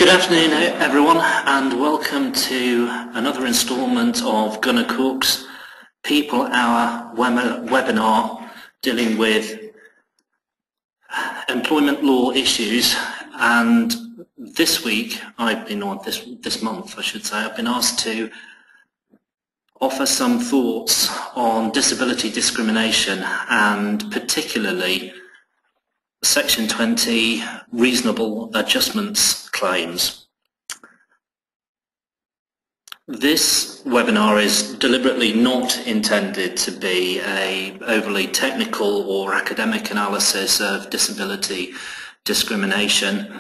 Good afternoon everyone, and welcome to another instalment of gunnercooke's People Hour webinar dealing with employment law issues. And this week, this month I should say, I've been asked to offer some thoughts on disability discrimination, and particularly Section 20 reasonable adjustments claims. This webinar is deliberately not intended to be an overly technical or academic analysis of disability discrimination.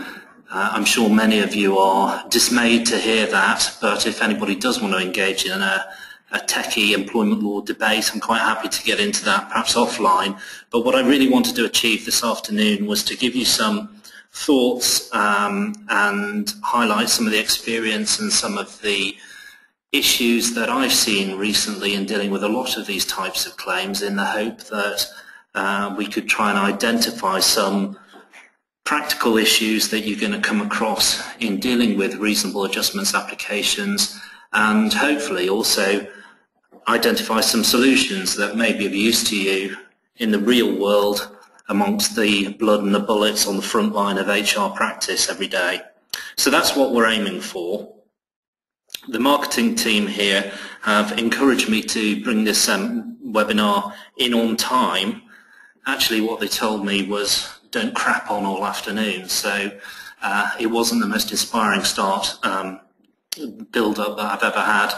I'm sure many of you are dismayed to hear that, but if anybody does want to engage in a techie employment law debate, I'm quite happy to get into that, perhaps offline. But what I really wanted to achieve this afternoon was to give you some thoughts and highlight some of the experience and some of the issues that I've seen recently in dealing with a lot of these types of claims, in the hope that we could try and identify some practical issues that you're going to come across in dealing with reasonable adjustments applications, and hopefully also identify some solutions that may be of use to you in the real world amongst the blood and the bullets on the front line of HR practice every day. So that's what we're aiming for. The marketing team here have encouraged me to bring this webinar in on time. Actually, what they told me was don't crap on all afternoon, so it wasn't the most inspiring start build-up that I've ever had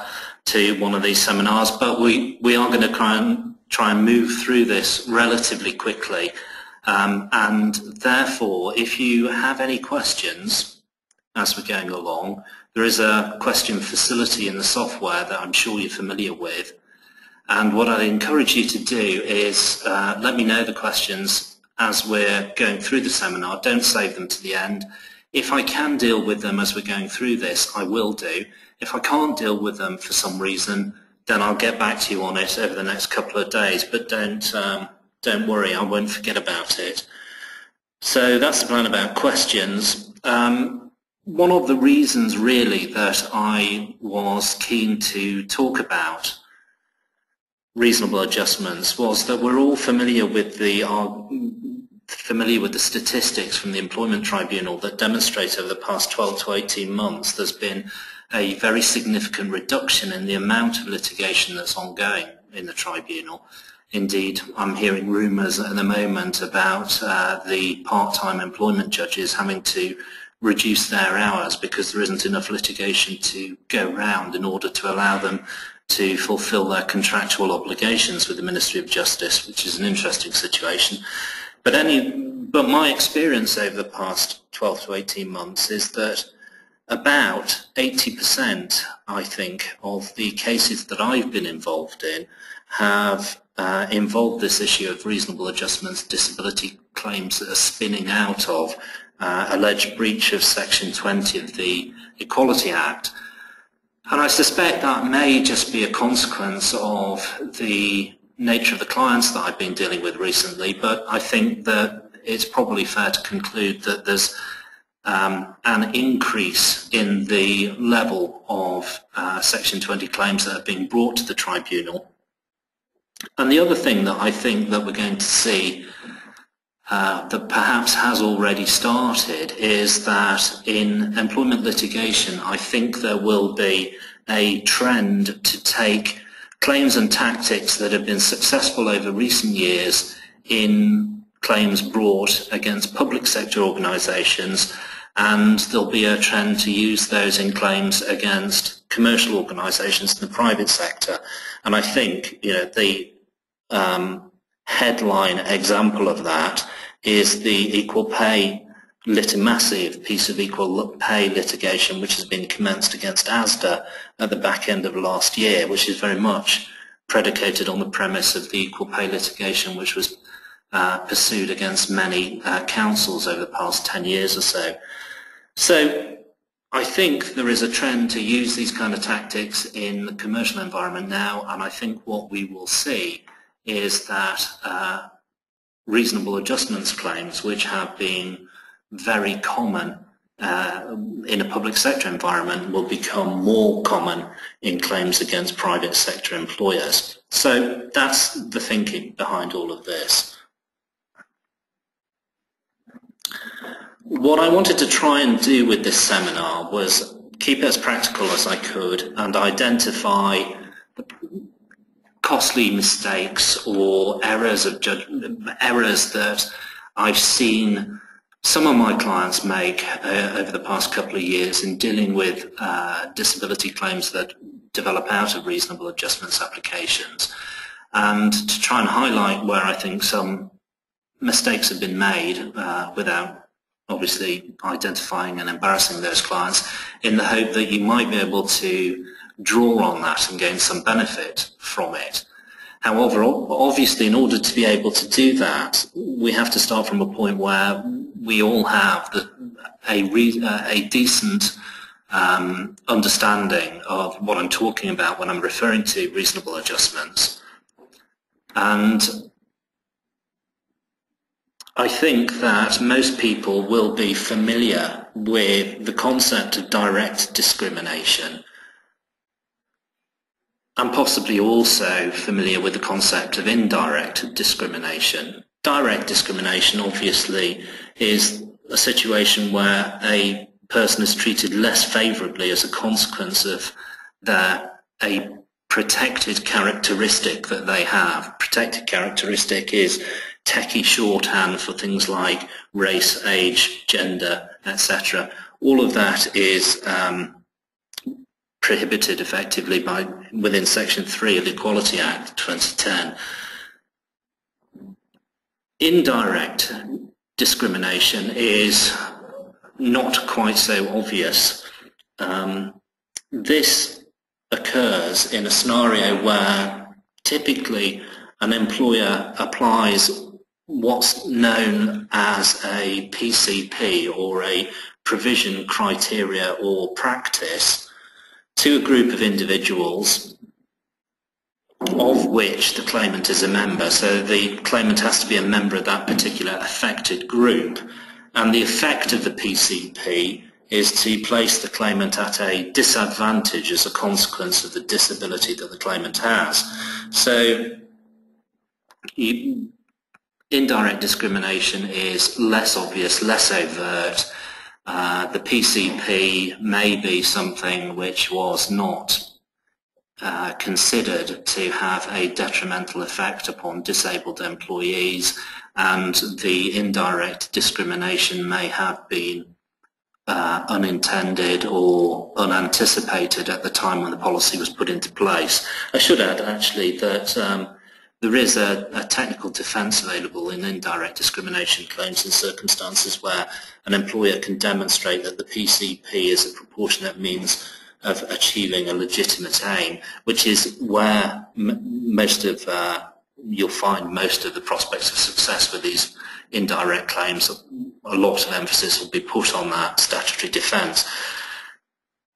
to one of these seminars, but we are going to try and move through this relatively quickly, and therefore if you have any questions as we're going along, there is a question facility in the software that I'm sure you're familiar with, and what I encourage you to do is let me know the questions as we're going through the seminar. Don't save them to the end. If I can deal with them as we're going through this, I will do. If I can't deal with them for some reason, then I'll get back to you on it over the next couple of days. But don't worry, I won't forget about it. So that's the plan about questions. One of the reasons really that I was keen to talk about reasonable adjustments was that we're all familiar with the statistics from the Employment Tribunal that demonstrate over the past 12 to 18 months there's been a very significant reduction in the amount of litigation that's ongoing in the Tribunal. Indeed, I'm hearing rumours at the moment about the part-time employment judges having to reduce their hours because there isn't enough litigation to go round in order to allow them to fulfil their contractual obligations with the Ministry of Justice, which is an interesting situation. But my experience over the past 12 to 18 months is that about 80%, I think, of the cases that I've been involved in have involved this issue of reasonable adjustments, disability claims that are spinning out of alleged breach of Section 20 of the Equality Act. And I suspect that may just be a consequence of the nature of the clients that I've been dealing with recently, but I think that it's probably fair to conclude that there's an increase in the level of Section 20 claims that are being brought to the Tribunal. And the other thing that I think that we're going to see that perhaps has already started is that in employment litigation, I think there will be a trend to take claims and tactics that have been successful over recent years in claims brought against public sector organisations, and there'll be a trend to use those in claims against commercial organisations in the private sector. And I think, you know, the headline example of that is the equal pay massive piece of equal pay litigation which has been commenced against ASDA at the back end of last year, which is very much predicated on the premise of the equal pay litigation which was pursued against many councils over the past 10 years or so. So I think there is a trend to use these kind of tactics in the commercial environment now, and I think what we will see is that reasonable adjustments claims, which have been very common in a public sector environment will become more common in claims against private sector employers. So that's the thinking behind all of this. What I wanted to try and do with this seminar was keep it as practical as I could and identify costly mistakes or errors of errors that I've seen some of my clients make over the past couple of years in dealing with disability claims that develop out of reasonable adjustments applications, and to try and highlight where I think some mistakes have been made without obviously identifying and embarrassing those clients, in the hope that you might be able to draw on that and gain some benefit from it. However, obviously, in order to be able to do that, we have to start from a point where we all have a decent understanding of what I'm talking about when I'm referring to reasonable adjustments. And I think that most people will be familiar with the concept of direct discrimination, and possibly also familiar with the concept of indirect discrimination. Direct discrimination obviously is a situation where a person is treated less favourably as a consequence of a protected characteristic that they have. Protected characteristic is techie shorthand for things like race, age, gender, etc. All of that is prohibited effectively within Section 3 of the Equality Act 2010. Indirect discrimination is not quite so obvious. This occurs in a scenario where typically an employer applies what's known as a PCP, or a provision, criteria or practice, to a group of individuals of which the claimant is a member. So the claimant has to be a member of that particular affected group, and the effect of the PCP is to place the claimant at a disadvantage as a consequence of the disability that the claimant has. So indirect discrimination is less obvious, less overt. The PCP may be something which was not considered to have a detrimental effect upon disabled employees, and the indirect discrimination may have been unintended or unanticipated at the time when the policy was put into place. I should add actually that there is a technical defence available in indirect discrimination claims in circumstances where an employer can demonstrate that the PCP is a proportionate means of achieving a legitimate aim, which is where you'll find most of the prospects of success with these indirect claims. A lot of emphasis will be put on that statutory defence.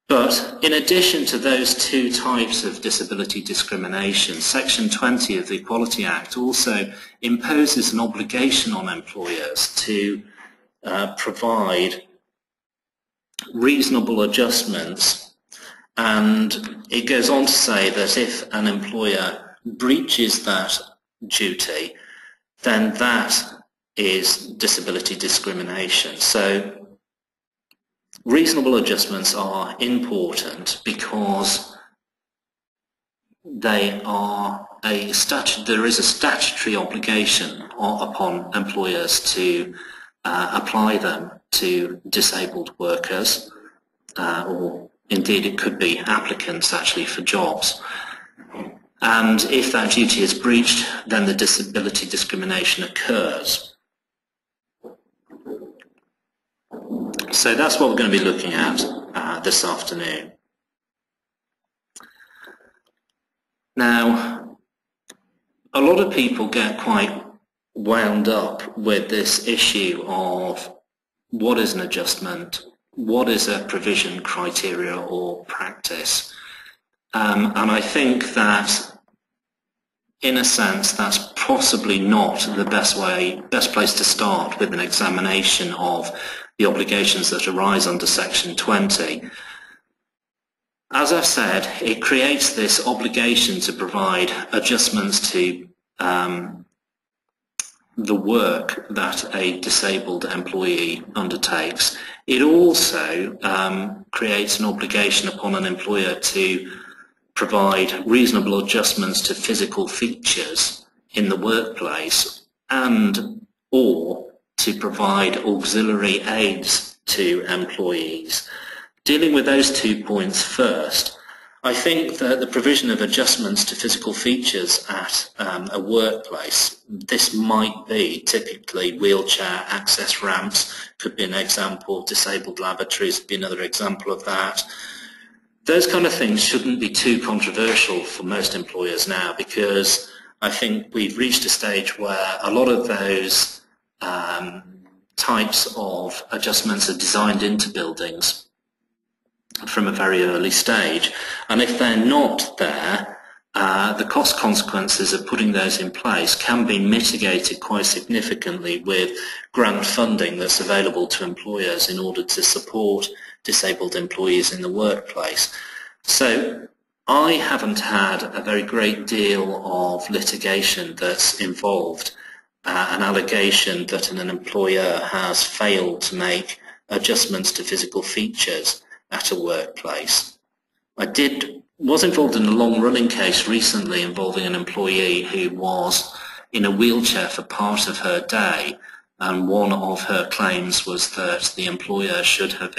But in addition to those two types of disability discrimination, Section 20 of the Equality Act also imposes an obligation on employers to provide reasonable adjustments, and it goes on to say that if an employer breaches that duty, then that is disability discrimination. So reasonable adjustments are important because there is a statutory obligation upon employers to apply them to disabled workers, or indeed it could be applicants actually for jobs. And if that duty is breached, then the disability discrimination occurs. So that's what we're going to be looking at this afternoon. Now, a lot of people get quite wound up with this issue of what is an adjustment, what is a provision, criteria or practice. And I think that in a sense that's possibly not the best place to start with an examination of the obligations that arise under Section 20. As I've said, it creates this obligation to provide adjustments to the work that a disabled employee undertakes. It also creates an obligation upon an employer to provide reasonable adjustments to physical features in the workplace and or to provide auxiliary aids to employees. Dealing with those 2 points first, I think that the provision of adjustments to physical features at a workplace, this might be typically wheelchair access ramps, could be an example, disabled lavatories would be another example of that. Those kind of things shouldn't be too controversial for most employers now, because I think we've reached a stage where a lot of those types of adjustments are designed into buildings from a very early stage, and if they're not there, the cost consequences of putting those in place can be mitigated quite significantly with grant funding that's available to employers in order to support disabled employees in the workplace. So I haven't had a very great deal of litigation that's involved an allegation that an employer has failed to make adjustments to physical features at a workplace. I was involved in a long-running case recently involving an employee who was in a wheelchair for part of her day, and one of her claims was that the employer should have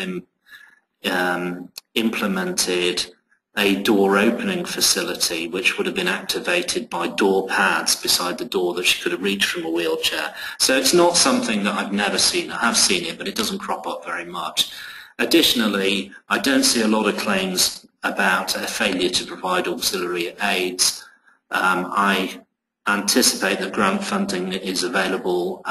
implemented a door opening facility which would have been activated by door pads beside the door that she could have reached from a wheelchair. So it's not something that I've never seen. I have seen it, but it doesn't crop up very much. Additionally, I don't see a lot of claims about a failure to provide auxiliary aids. I anticipate that grant funding is available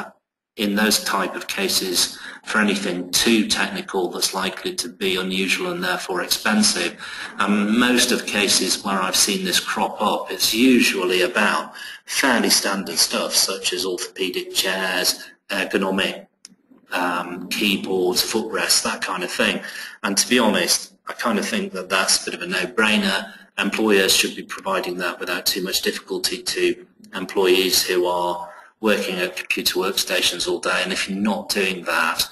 in those type of cases for anything too technical that's likely to be unusual and therefore expensive. And most of cases where I've seen this crop up, it's usually about fairly standard stuff such as orthopedic chairs, ergonomic keyboards, footrests, that kind of thing. And to be honest, I kind of think that that's a bit of a no-brainer. Employers should be providing that without too much difficulty to employees who are working at computer workstations all day, and if you're not doing that,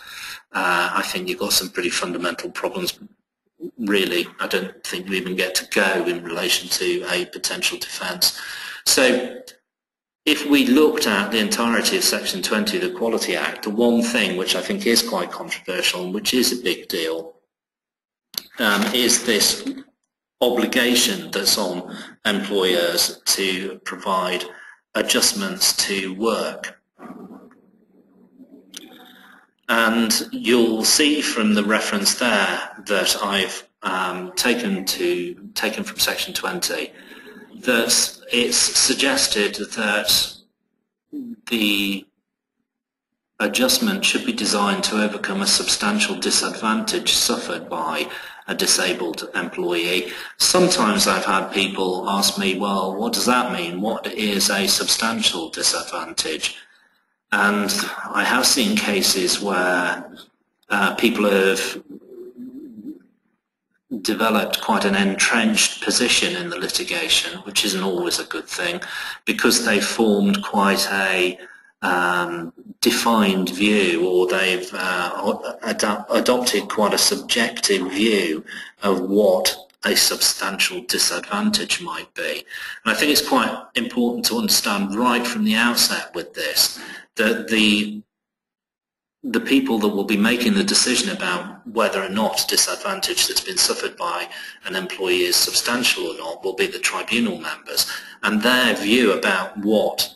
I think you've got some pretty fundamental problems. Really, I don't think you even get to go in relation to a potential defence. So if we looked at the entirety of Section 20 of the Equality Act, the one thing which I think is quite controversial and which is a big deal is this obligation that's on employers to provide adjustments to work. And you'll see from the reference there that I've taken from Section 20 that it's suggested that the adjustment should be designed to overcome a substantial disadvantage suffered by a disabled employee. Sometimes I've had people ask me, well, what does that mean? What is a substantial disadvantage? And I have seen cases where people have developed quite an entrenched position in the litigation, which isn't always a good thing, because they formed quite a defined view, or they've adopted quite a subjective view of what a substantial disadvantage might be. And I think it's quite important to understand right from the outset with this that the people that will be making the decision about whether or not disadvantage that's been suffered by an employee is substantial or not will be the tribunal members, and their view about what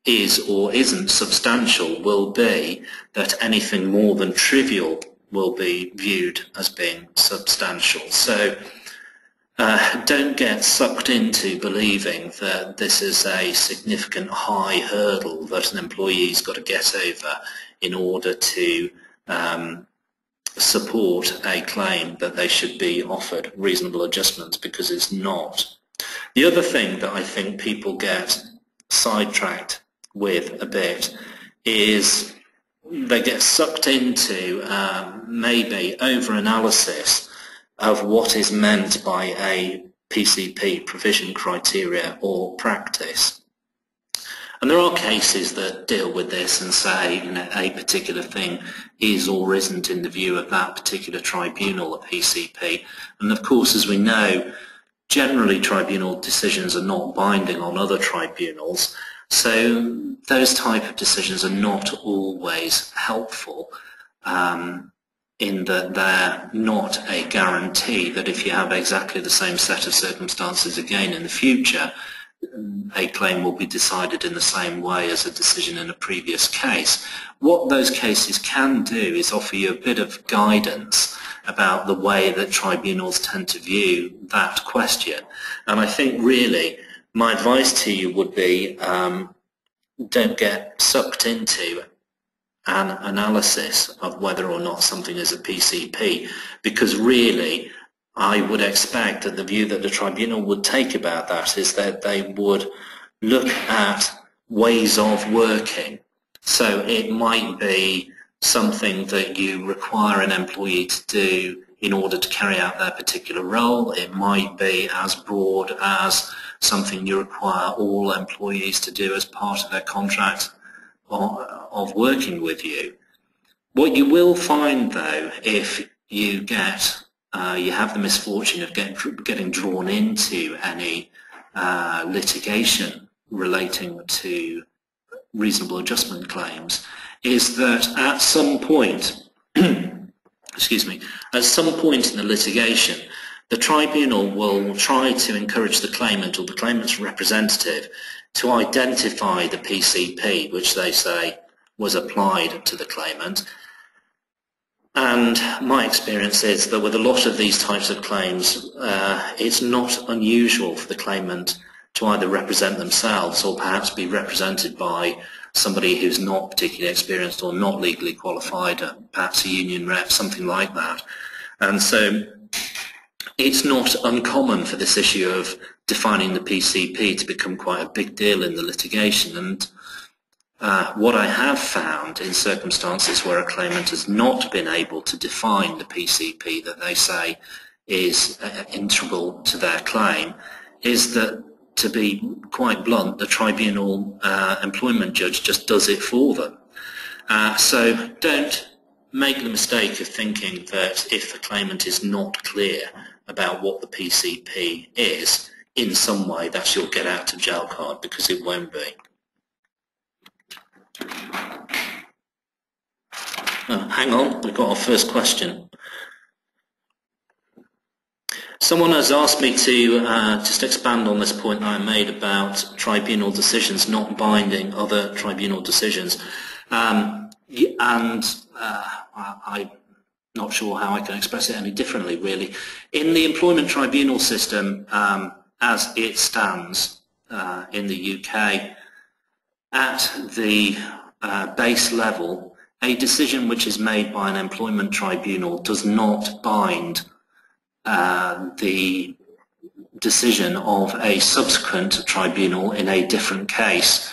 is or isn't substantial will be that anything more than trivial will be viewed as being substantial. So don't get sucked into believing that this is a significant high hurdle that an employee's got to get over in order to support a claim that they should be offered reasonable adjustments, because it's not. The other thing that I think people get sidetracked with a bit is they get sucked into maybe over-analysis of what is meant by a PCP provision criteria or practice. And there are cases that deal with this and say, you know, a particular thing is or isn't, in the view of that particular tribunal, a PCP. And of course, as we know, generally tribunal decisions are not binding on other tribunals, so those type of decisions are not always helpful, in that they're not a guarantee that if you have exactly the same set of circumstances again in the future, a claim will be decided in the same way as a decision in a previous case. What those cases can do is offer you a bit of guidance about the way that tribunals tend to view that question. And I think really my advice to you would be, don't get sucked into an analysis of whether or not something is a PCP, because really I would expect that the view that the tribunal would take about that is that they would look at ways of working. So it might be something that you require an employee to do in order to carry out their particular role. It might be as broad as something you require all employees to do as part of their contract of working with you. What you will find, though, if you get you have the misfortune of getting drawn into any litigation relating to reasonable adjustment claims, is that at some point, excuse me, at some point in the litigation, the tribunal will try to encourage the claimant or the claimant's representative to identify the PCP which they say was applied to the claimant. And my experience is that with a lot of these types of claims, it's not unusual for the claimant to either represent themselves or perhaps be represented by somebody who's not particularly experienced or not legally qualified, perhaps a union rep, something like that. And so it's not uncommon for this issue of defining the PCP to become quite a big deal in the litigation. And what I have found in circumstances where a claimant has not been able to define the PCP that they say is integral to their claim is that, to be quite blunt, the tribunal employment judge just does it for them. So don't make the mistake of thinking that if the claimant is not clear about what the PCP is, in some way that's your get out of jail card, because it won't be. Oh, hang on, we've got our first question. Someone has asked me to just expand on this point that I made about tribunal decisions not binding other tribunal decisions. I'm not sure how I can express it any differently, really. In the employment tribunal system, as it stands in the UK, at the base level, a decision which is made by an employment tribunal does not bind the decision of a subsequent tribunal in a different case.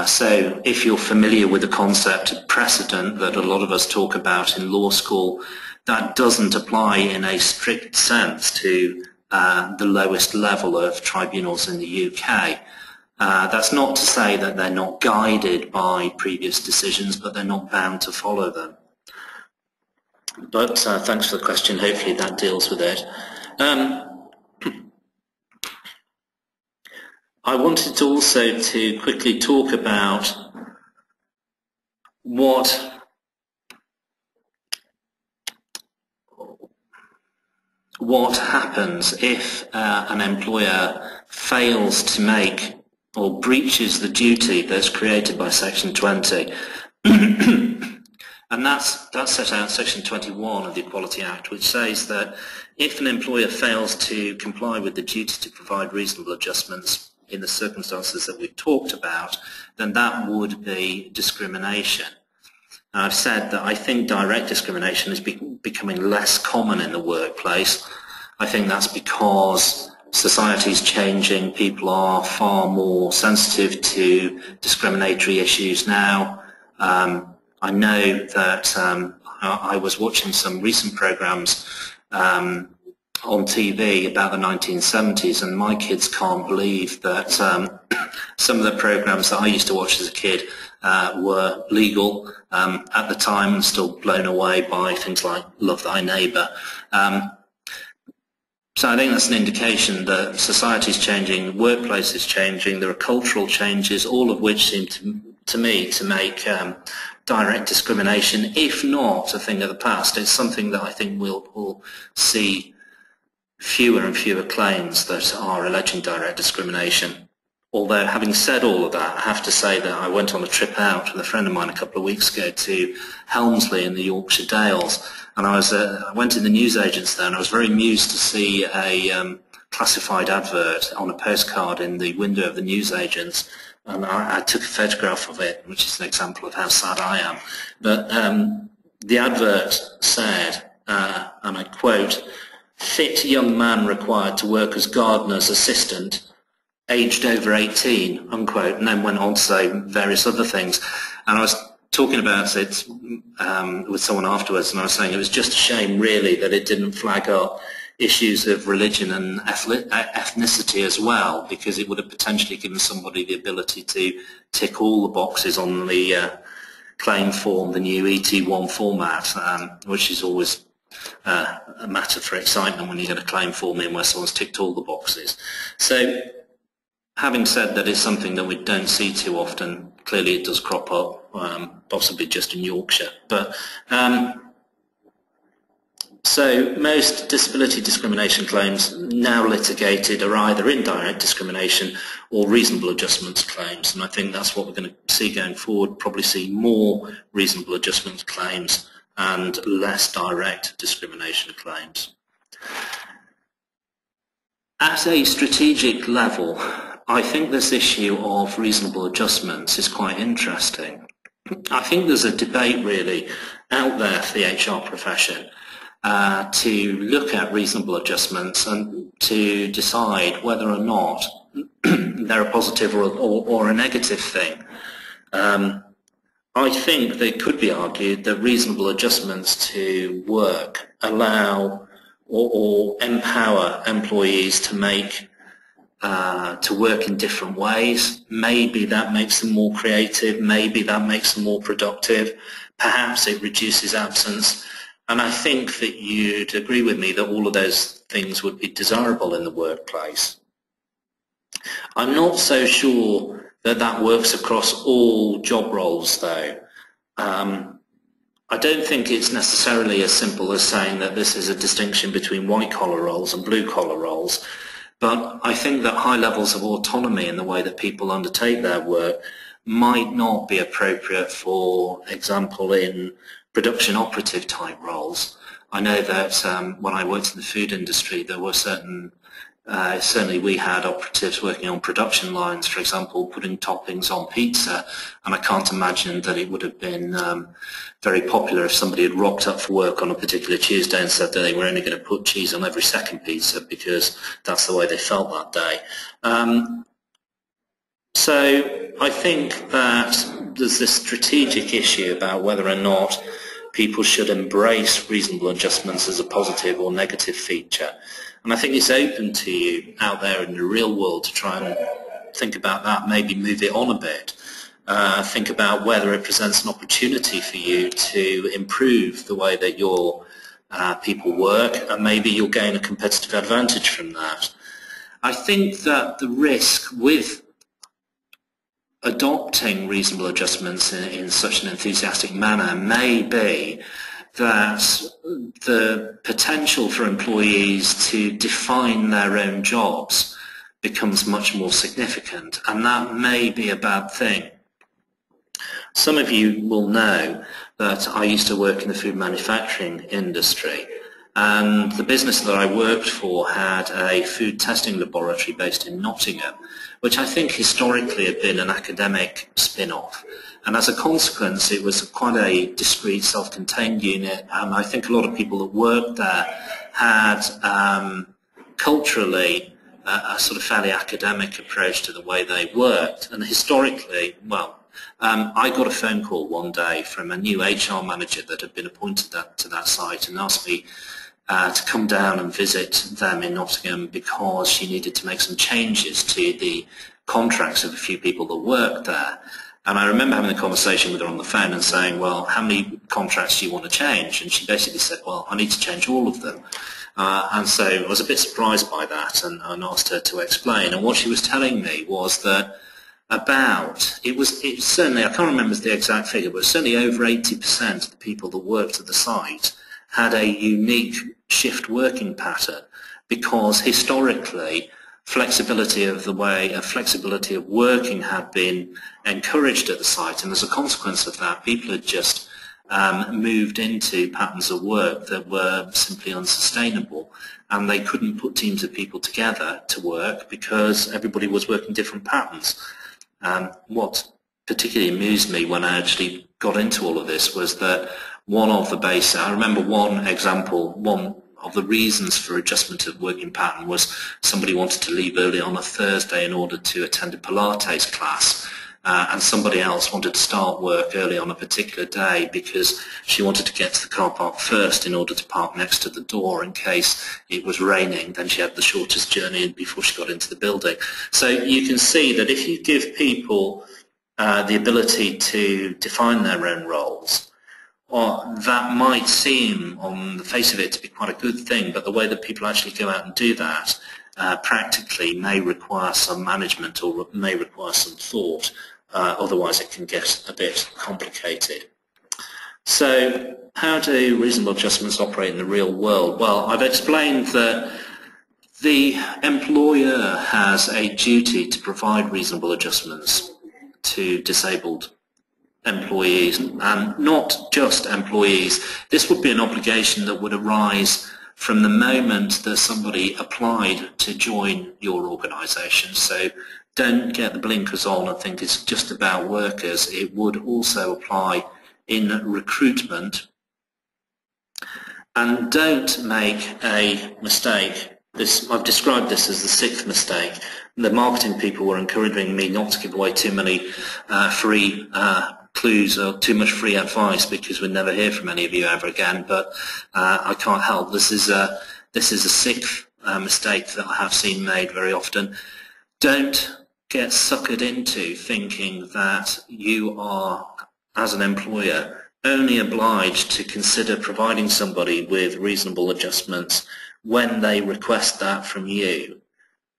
So if you're familiar with the concept of precedent that a lot of us talk about in law school, that doesn't apply in a strict sense to the lowest level of tribunals in the UK. That's not to say that they're not guided by previous decisions, but they're not bound to follow them. But thanks for the question. Hopefully that deals with it. I wanted to also to quickly talk about what happens if an employer fails to make or breaches the duty that's created by Section 20. And that's set out in Section 21 of the Equality Act, which says that if an employer fails to comply with the duty to provide reasonable adjustments in the circumstances that we've talked about, then that would be discrimination. Now, I've said that I think direct discrimination is becoming less common in the workplace. I think that's because society's changing. People are far more sensitive to discriminatory issues now. I know that I was watching some recent programs on TV about the 1970s, and my kids can't believe that some of the programs that I used to watch as a kid were legal at the time, and still blown away by things like Love Thy Neighbour. So I think that's an indication that society is changing, the workplace is changing, there are cultural changes, all of which seem to me to make direct discrimination, if not a thing of the past. It's something that I think we'll see fewer and fewer claims that are alleging direct discrimination. Although, having said all of that, I have to say that I went on a trip out with a friend of mine a couple of weeks ago to Helmsley in the Yorkshire Dales, and I went to the newsagents there, and I was very amused to see a classified advert on a postcard in the window of the newsagents, and I took a photograph of it, which is an example of how sad I am. But the advert said, and I quote, "Fit young man required to work as gardener's assistant, aged over 18, unquote," and then went on to say various other things. And I was talking about it with someone afterwards, and I was saying it was just a shame, really, that it didn't flag up issues of religion and ethnicity as well, because it would have potentially given somebody the ability to tick all the boxes on the claim form, the new ET1 format, which is always a matter for excitement when you get a claim form in where someone's ticked all the boxes. So, having said that, it's something that we don't see too often. Clearly it does crop up, possibly just in Yorkshire. But so most disability discrimination claims now litigated are either indirect discrimination or reasonable adjustments claims, and I think that's what we're going to see going forward, probably see more reasonable adjustments claims and less direct discrimination claims. At a strategic level, I think this issue of reasonable adjustments is quite interesting. I think there's a debate really out there for the HR profession to look at reasonable adjustments and to decide whether or not they're a positive or a negative thing. I think they could be argued that reasonable adjustments to work allow or empower employees to work in different ways. Maybe that makes them more creative, maybe that makes them more productive, perhaps it reduces absence, and I think that you'd agree with me that all of those things would be desirable in the workplace. I'm not so sure that that works across all job roles though. I don't think it's necessarily as simple as saying that this is a distinction between white-collar roles and blue-collar roles, but I think that high levels of autonomy in the way that people undertake their work might not be appropriate, for example, in production operative type roles. I know that when I worked in the food industry, there were certainly we had operatives working on production lines, for example, putting toppings on pizza, and I can't imagine that it would have been very popular if somebody had rocked up for work on a particular Tuesday and said that they were only going to put cheese on every second pizza because that's the way they felt that day. So I think that there's this strategic issue about whether or not people should embrace reasonable adjustments as a positive or negative feature. And I think it's open to you out there in the real world to try and think about that, maybe move it on a bit. Think about whether it presents an opportunity for you to improve the way that your people work, and maybe you'll gain a competitive advantage from that. I think that the risk with adopting reasonable adjustments in such an enthusiastic manner may be that the potential for employees to define their own jobs becomes much more significant, and that may be a bad thing. Some of you will know that I used to work in the food manufacturing industry, and the business that I worked for had a food testing laboratory based in Nottingham, which I think historically had been an academic spin-off. And as a consequence, it was quite a discrete, self-contained unit, and I think a lot of people that worked there had culturally a sort of fairly academic approach to the way they worked. And historically, well, I got a phone call one day from a new HR manager that had been appointed to that site and asked me to come down and visit them in Nottingham because she needed to make some changes to the contracts of a few people that worked there. And I remember having a conversation with her on the phone and saying, well, how many contracts do you want to change? And she basically said, well, I need to change all of them. And so I was a bit surprised by that and asked her to explain. And what she was telling me was that it certainly, I can't remember the exact figure, but certainly over 80% of the people that worked at the site had a unique shift working pattern because historically flexibility of working had been encouraged at the site, and as a consequence of that, people had just moved into patterns of work that were simply unsustainable, and they couldn't put teams of people together to work because everybody was working different patterns. What particularly amused me when I actually got into all of this was that I remember one example, one of the reasons for adjustment of working pattern was somebody wanted to leave early on a Thursday in order to attend a Pilates class, and somebody else wanted to start work early on a particular day because she wanted to get to the car park first in order to park next to the door in case it was raining. Then she had the shortest journey before she got into the building. So you can see that if you give people the ability to define their own roles, that might seem on the face of it to be quite a good thing, but the way that people actually go out and do that practically may require some management or may require some thought, otherwise it can get a bit complicated. So how do reasonable adjustments operate in the real world? Well, I've explained that the employer has a duty to provide reasonable adjustments to disabled employees, and not just employees. This would be an obligation that would arise from the moment that somebody applied to join your organisation. So don't get the blinkers on and think it's just about workers. It would also apply in recruitment. And don't make a mistake. I've described this as the sixth mistake. The marketing people were encouraging me not to give away too many free clues or too much free advice because we'd never hear from any of you ever again, but I can't help. This is a sixth mistake that I have seen made very often. Don't get suckered into thinking that you are, as an employer, only obliged to consider providing somebody with reasonable adjustments when they request that from you,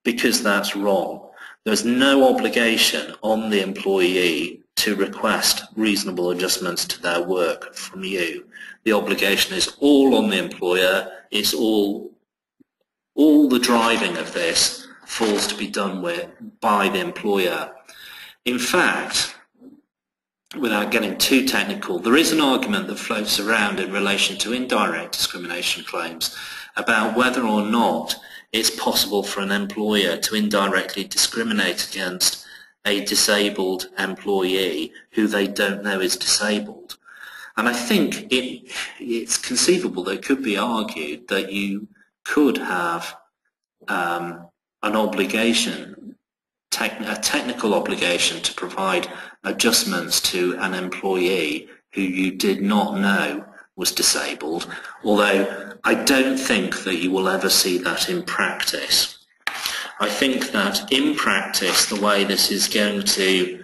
because that's wrong. There's no obligation on the employee to request reasonable adjustments to their work from you. The obligation is all on the employer. It's all the driving of this falls to be done by the employer. In fact, without getting too technical, there is an argument that floats around in relation to indirect discrimination claims about whether or not it's possible for an employer to indirectly discriminate against a disabled employee who they don't know is disabled. And I think it's conceivable that it could be argued that you could have an obligation, a technical obligation to provide adjustments to an employee who you did not know was disabled, although I don't think that you will ever see that in practice. I think that in practice the way this is going to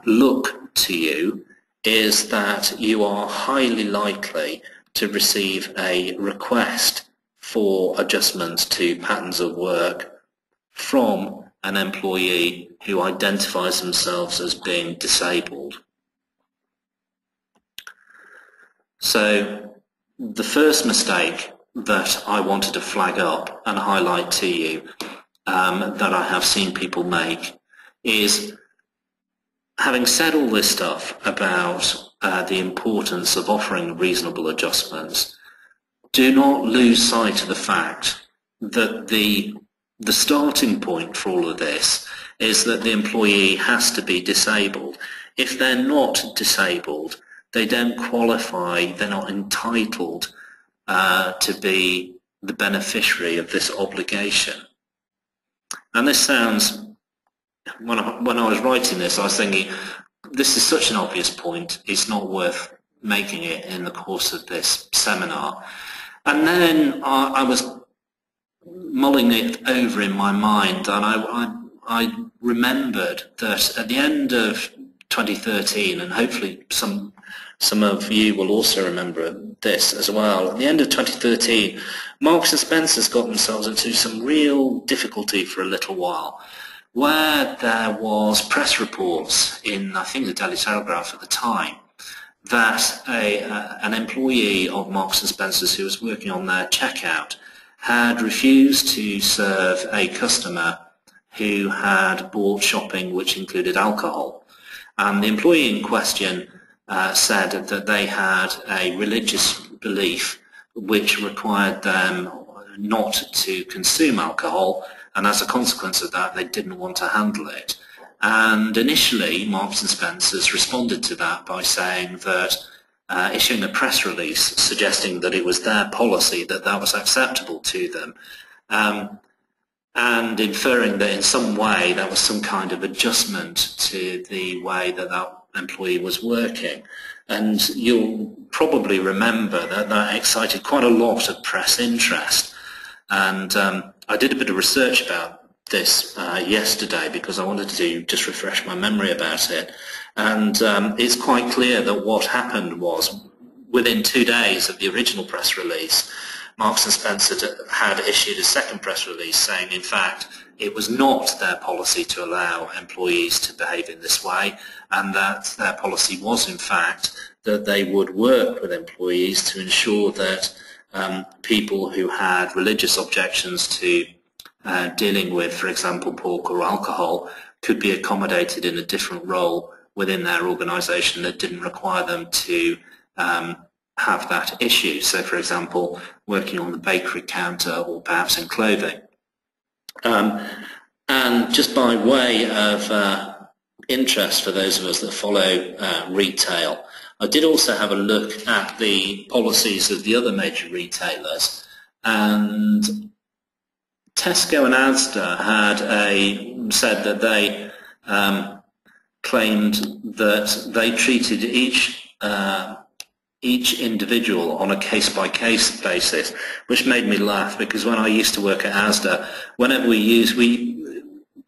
look to you is that you are highly likely to receive a request for adjustments to patterns of work from an employee who identifies themselves as being disabled. So the first mistake that I wanted to flag up and highlight to you that I have seen people make is, having said all this stuff about the importance of offering reasonable adjustments, do not lose sight of the fact that the starting point for all of this is that the employee has to be disabled. If they're not disabled, they don't qualify, they're not entitled to be the beneficiary of this obligation. And this sounds when I was writing this, I was thinking, this is such an obvious point, it's not worth making it in the course of this seminar. And then I was mulling it over in my mind, and I remembered that at the end of 2013, and hopefully some of you will also remember this as well, at the end of 2013, Marks and Spencer's got themselves into some real difficulty for a little while, where there was press reports in, I think, the Daily Telegraph at the time, that an employee of Marks and Spencer's who was working on their checkout had refused to serve a customer who had bought shopping which included alcohol. And the employee in question said that they had a religious belief which required them not to consume alcohol, and as a consequence of that they didn't want to handle it. And initially Marks and Spencer's responded to that by saying that, issuing a press release suggesting that it was their policy that that was acceptable to them, and inferring that in some way that was some kind of adjustment to the way that that employee was working. And you'll probably remember that that excited quite a lot of press interest. And I did a bit of research about this yesterday because I wanted to just refresh my memory about it. And it's quite clear that what happened was, within 2 days of the original press release, Marks and Spencer had issued a second press release saying, in fact, it was not their policy to allow employees to behave in this way, and that their policy was, in fact, that they would work with employees to ensure that people who had religious objections to dealing with, for example, pork or alcohol, could be accommodated in a different role within their organisation that didn't require them to have that issue. So, for example, working on the bakery counter or perhaps in clothing. And just by way of interest for those of us that follow retail, I did also have a look at the policies of the other major retailers, and Tesco and Asda had said that they claimed that they treated each individual on a case-by-case basis, which made me laugh, because when I used to work at Asda, whenever we used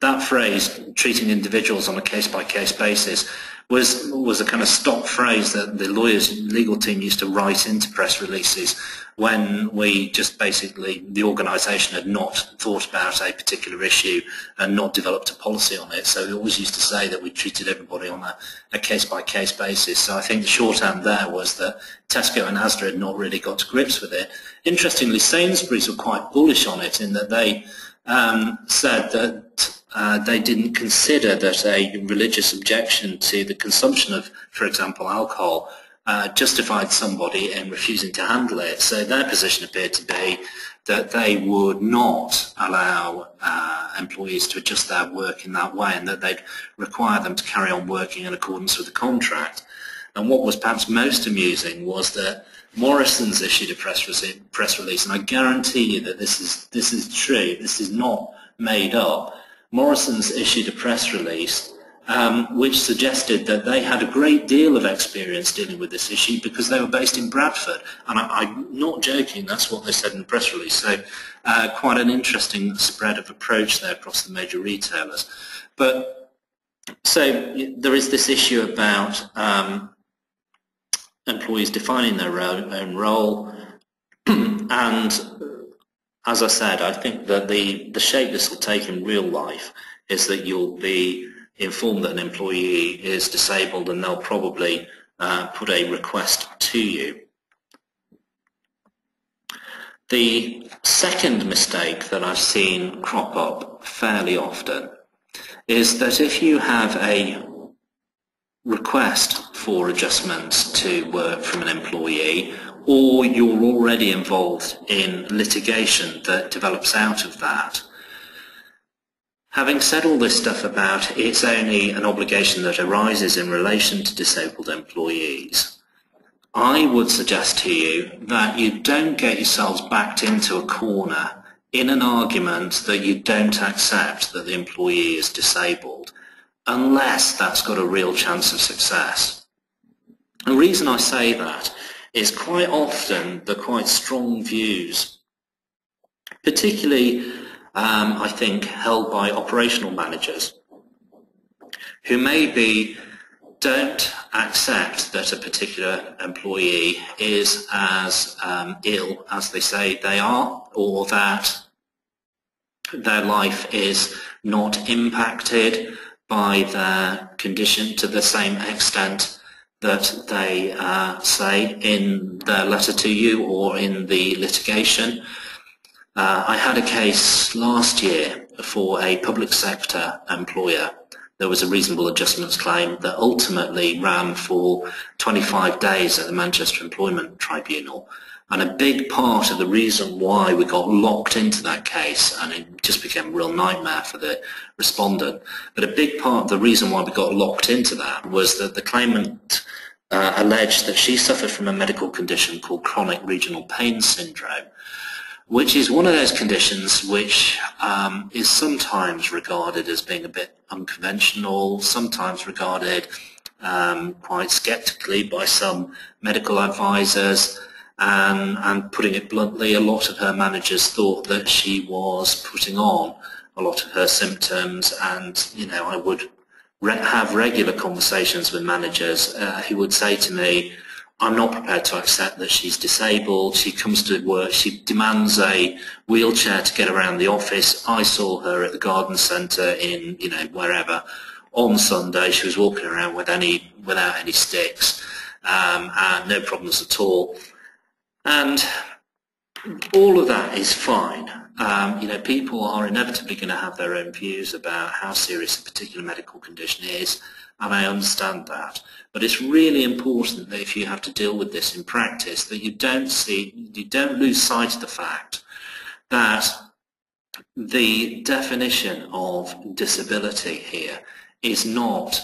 that phrase, treating individuals on a case-by-case basis, was a kind of stock phrase that the legal team used to write into press releases when we just basically, the organisation had not thought about a particular issue and not developed a policy on it. So we always used to say that we treated everybody on a case-by-case basis. So I think the shorthand there was that Tesco and Asda had not really got to grips with it. Interestingly, Sainsbury's were quite bullish on it in that they said that they didn't consider that a religious objection to the consumption of, for example, alcohol justified somebody in refusing to handle it. So their position appeared to be that they would not allow employees to adjust their work in that way, and that they'd require them to carry on working in accordance with the contract. And what was perhaps most amusing was that Morrison's issued a press release, and I guarantee you that this is true, this is not made up. Morrison's issued a press release which suggested that they had a great deal of experience dealing with this issue because they were based in Bradford. And I'm not joking, that's what they said in the press release. So quite an interesting spread of approach there across the major retailers. But so there is this issue about employees defining their own role, and as I said, I think that the shape this will take in real life is that you'll be informed that an employee is disabled, and they'll probably put a request to you. The second mistake that I've seen crop up fairly often is that if you have a request for adjustments to work from an employee, or you're already involved in litigation that develops out of that, having said all this stuff about it's only an obligation that arises in relation to disabled employees, I would suggest to you that you don't get yourselves backed into a corner in an argument that you don't accept that the employee is disabled. unless that's got a real chance of success. The reason I say that is quite often the quite strong views, particularly I think held by operational managers, who maybe don't accept that a particular employee is as ill as they say they are, or that their life is not impacted by their condition to the same extent that they say in their letter to you or in the litigation. I had a case last year for a public sector employer. There was a reasonable adjustments claim that ultimately ran for 25 days at the Manchester Employment Tribunal. And a big part of the reason why we got locked into that case, and it just became a real nightmare for the respondent, but a big part of the reason why we got locked into that was that the claimant alleged that she suffered from a medical condition called chronic regional pain syndrome, which is one of those conditions which is sometimes regarded as being a bit unconventional, sometimes regarded quite sceptically by some medical advisors, and putting it bluntly, a lot of her managers thought that she was putting on a lot of her symptoms. And you know, I would have regular conversations with managers who would say to me, I'm not prepared to accept that she's disabled. She comes to work, she demands a wheelchair to get around the office. I saw her at the garden centre in, you know, wherever on Sunday. She was walking around without any sticks, and no problems at all. And all of that is fine. You know, people are inevitably going to have their own views about how serious a particular medical condition is, and I understand that. But it's really important that if you have to deal with this in practice, that you don't lose sight of the fact that the definition of disability here is not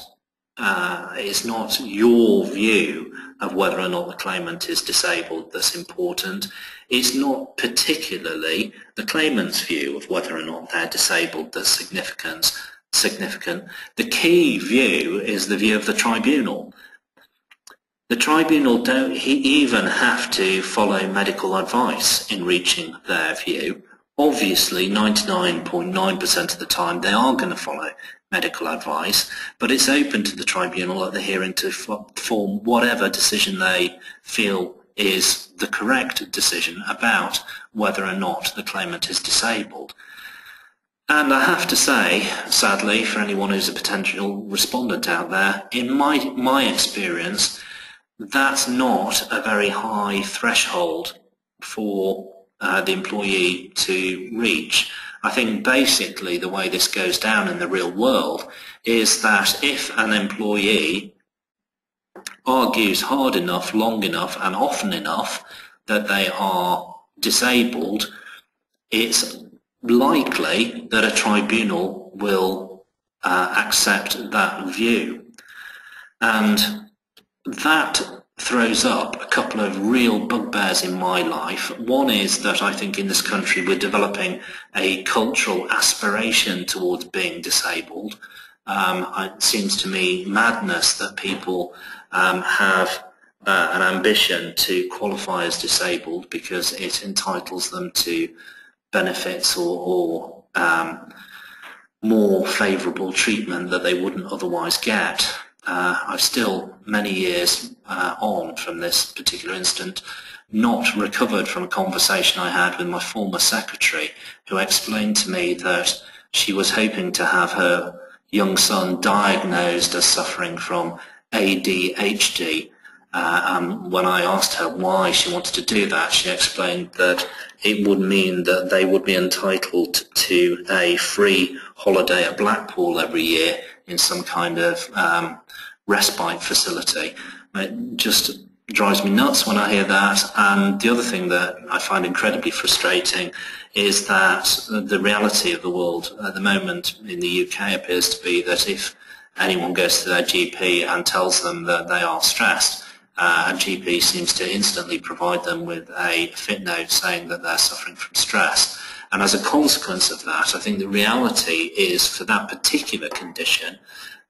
your view of whether or not the claimant is disabled that's important. It's not particularly the claimant's view of whether or not they're disabled that's significant. The key view is the view of the tribunal. The tribunal don't even have to follow medical advice in reaching their view. Obviously, 99.9% of the time they are going to follow medical advice, but it's open to the tribunal at the hearing to form whatever decision they feel is the correct decision about whether or not the claimant is disabled. And I have to say, sadly, for anyone who's a potential respondent out there, in my experience, that's not a very high threshold for the employee to reach. I think basically the way this goes down in the real world is that if an employee argues hard enough, long enough and often enough that they are disabled, it's likely that a tribunal will accept that view. And that throws up a couple of real bugbears in my life. One is that I think in this country we're developing a cultural aspiration towards being disabled. It seems to me madness that people have an ambition to qualify as disabled because it entitles them to benefits or more favourable treatment that they wouldn't otherwise get. I've still, many years on from this particular incident, not recovered from a conversation I had with my former secretary, who explained to me that she was hoping to have her young son diagnosed as suffering from ADHD. And when I asked her why she wanted to do that, she explained that it would mean that they would be entitled to a free holiday at Blackpool every year in some kind of respite facility. It just drives me nuts when I hear that. And the other thing that I find incredibly frustrating is that the reality of the world at the moment in the UK appears to be that if anyone goes to their GP and tells them that they are stressed, a GP seems to instantly provide them with a fit note saying that they're suffering from stress. And as a consequence of that, I think the reality is for that particular condition,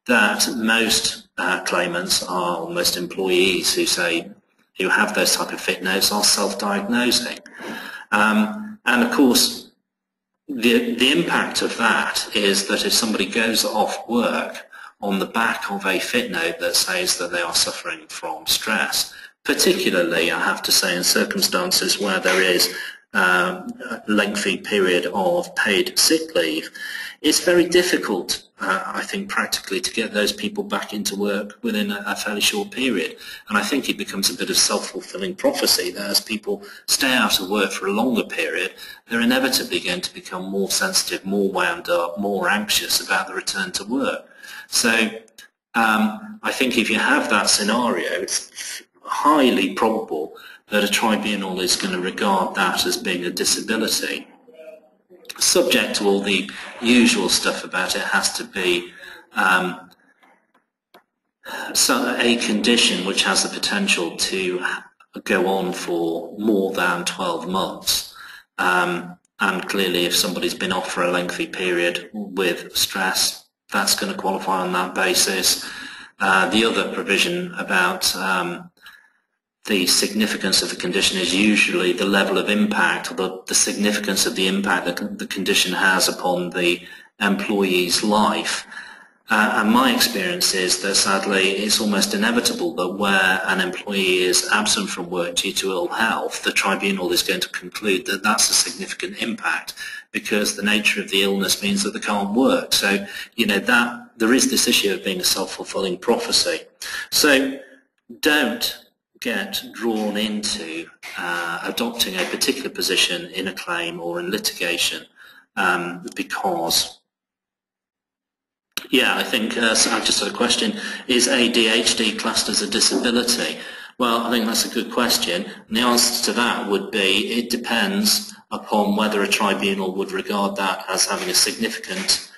that most claimants are, or most employees who have those type of fit notes are self-diagnosing. And of course, the impact of that is that if somebody goes off work on the back of a fit note that says that they are suffering from stress, particularly, I have to say, in circumstances where there is a lengthy period of paid sick leave, it's very difficult, I think, practically to get those people back into work within a fairly short period. And I think it becomes a bit of self-fulfilling prophecy that as people stay out of work for a longer period, they're inevitably going to become more sensitive, more wound up, more anxious about the return to work. So I think if you have that scenario, it's highly probable that a tribunal is going to regard that as being a disability. Subject to all the usual stuff about it has to be a condition which has the potential to go on for more than 12 months. And clearly if somebody's been off for a lengthy period with stress, that's going to qualify on that basis. The other provision about the significance of the condition is usually the level of impact, or the significance of the impact that the condition has upon the employee's life. And my experience is that sadly it's almost inevitable that where an employee is absent from work due to ill health, the tribunal is going to conclude that that's a significant impact because the nature of the illness means that they can't work. So, you know, that there is this issue of being a self-fulfilling prophecy. So don't get drawn into adopting a particular position in a claim or in litigation because, yeah, I think I've just had a question, is ADHD classed as a disability? Well, I think that's a good question, and the answer to that would be it depends upon whether a tribunal would regard that as having a significant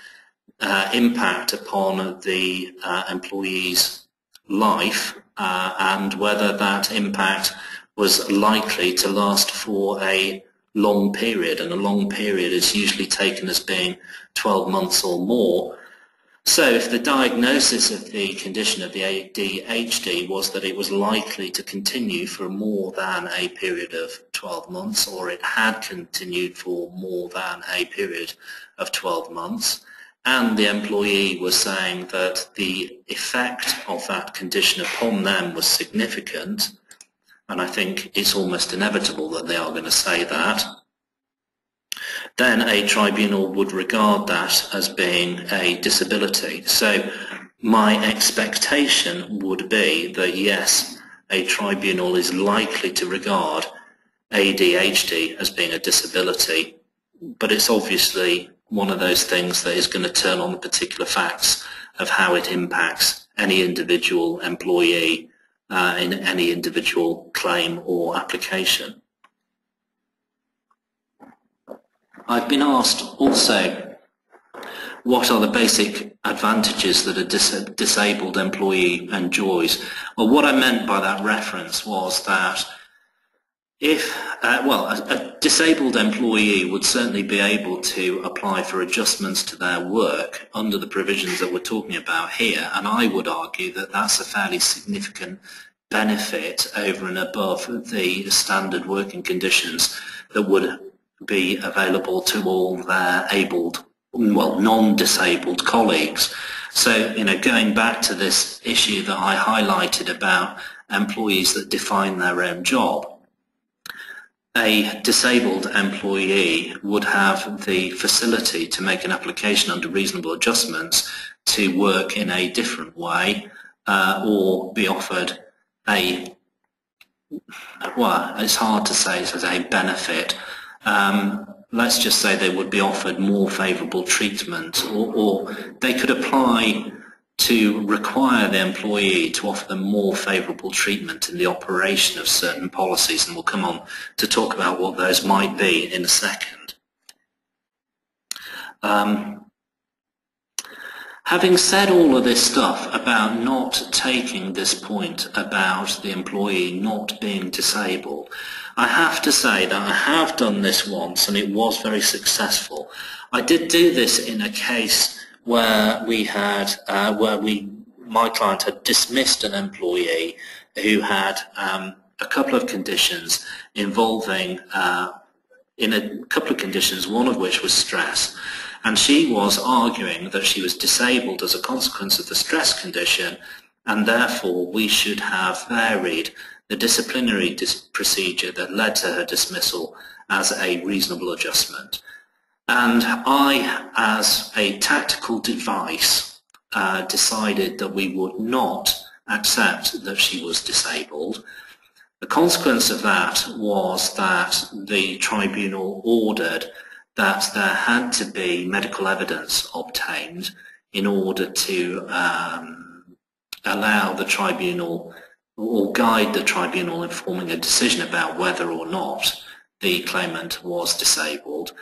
impact upon the employee's life and whether that impact was likely to last for a long period, and a long period is usually taken as being 12 months or more. So if the diagnosis of the condition of the ADHD was that it was likely to continue for more than a period of 12 months, or it had continued for more than a period of 12 months, and the employee was saying that the effect of that condition upon them was significant, and I think it's almost inevitable that they are going to say that, then a tribunal would regard that as being a disability. So my expectation would be that yes, a tribunal is likely to regard ADHD as being a disability, but it's obviously one of those things that is going to turn on the particular facts of how it impacts any individual employee in any individual claim or application. I've been asked also, what are the basic advantages that a disabled employee enjoys? Well, what I meant by that reference was that if, a disabled employee would certainly be able to apply for adjustments to their work under the provisions that we're talking about here, and I would argue that that's a fairly significant benefit over and above the standard working conditions that would be available to all their non-disabled colleagues. So, you know, going back to this issue that I highlighted about employees that define their own job, a disabled employee would have the facility to make an application under reasonable adjustments to work in a different way or be offered a, well, it's hard to say as a benefit. Let's just say they would be offered more favourable treatment, or they could apply to require the employee to offer them more favourable treatment in the operation of certain policies, and we'll come on to talk about what those might be in a second. Having said all of this stuff about not taking this point about the employee not being disabled, I have to say that I have done this once and it was very successful. I did do this in a case where my client had dismissed an employee who had a couple of conditions involving one of which was stress, and she was arguing that she was disabled as a consequence of the stress condition, and therefore we should have varied the disciplinary procedure that led to her dismissal as a reasonable adjustment. And I, as a tactical device, decided that we would not accept that she was disabled. The consequence of that was that the tribunal ordered that there had to be medical evidence obtained in order to allow the tribunal or guide the tribunal in forming a decision about whether or not the claimant was disabled.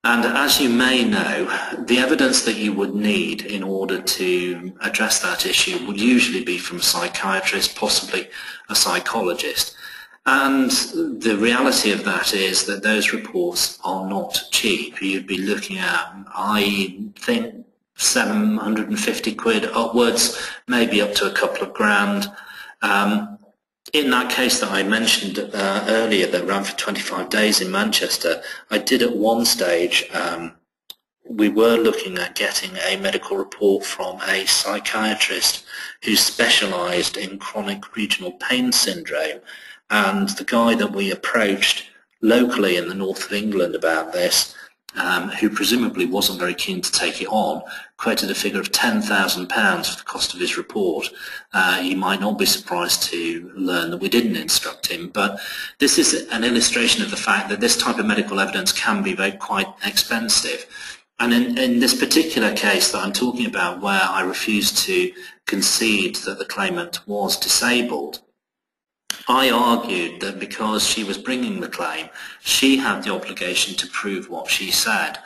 And as you may know, the evidence that you would need in order to address that issue would usually be from a psychiatrist, possibly a psychologist. And the reality of that is that those reports are not cheap. You'd be looking at, I think, 750 quid upwards, maybe up to a couple of grand. In that case that I mentioned earlier that ran for 25 days in Manchester, I did at one stage, we were looking at getting a medical report from a psychiatrist who specialised in chronic regional pain syndrome, and the guy that we approached locally in the north of England about this, who presumably wasn't very keen to take it on, quoted a figure of £10,000 for the cost of his report. You might not be surprised to learn that we didn't instruct him, but this is an illustration of the fact that this type of medical evidence can be quite expensive. And in this particular case that I'm talking about, where I refused to concede that the claimant was disabled, I argued that because she was bringing the claim, she had the obligation to prove what she said,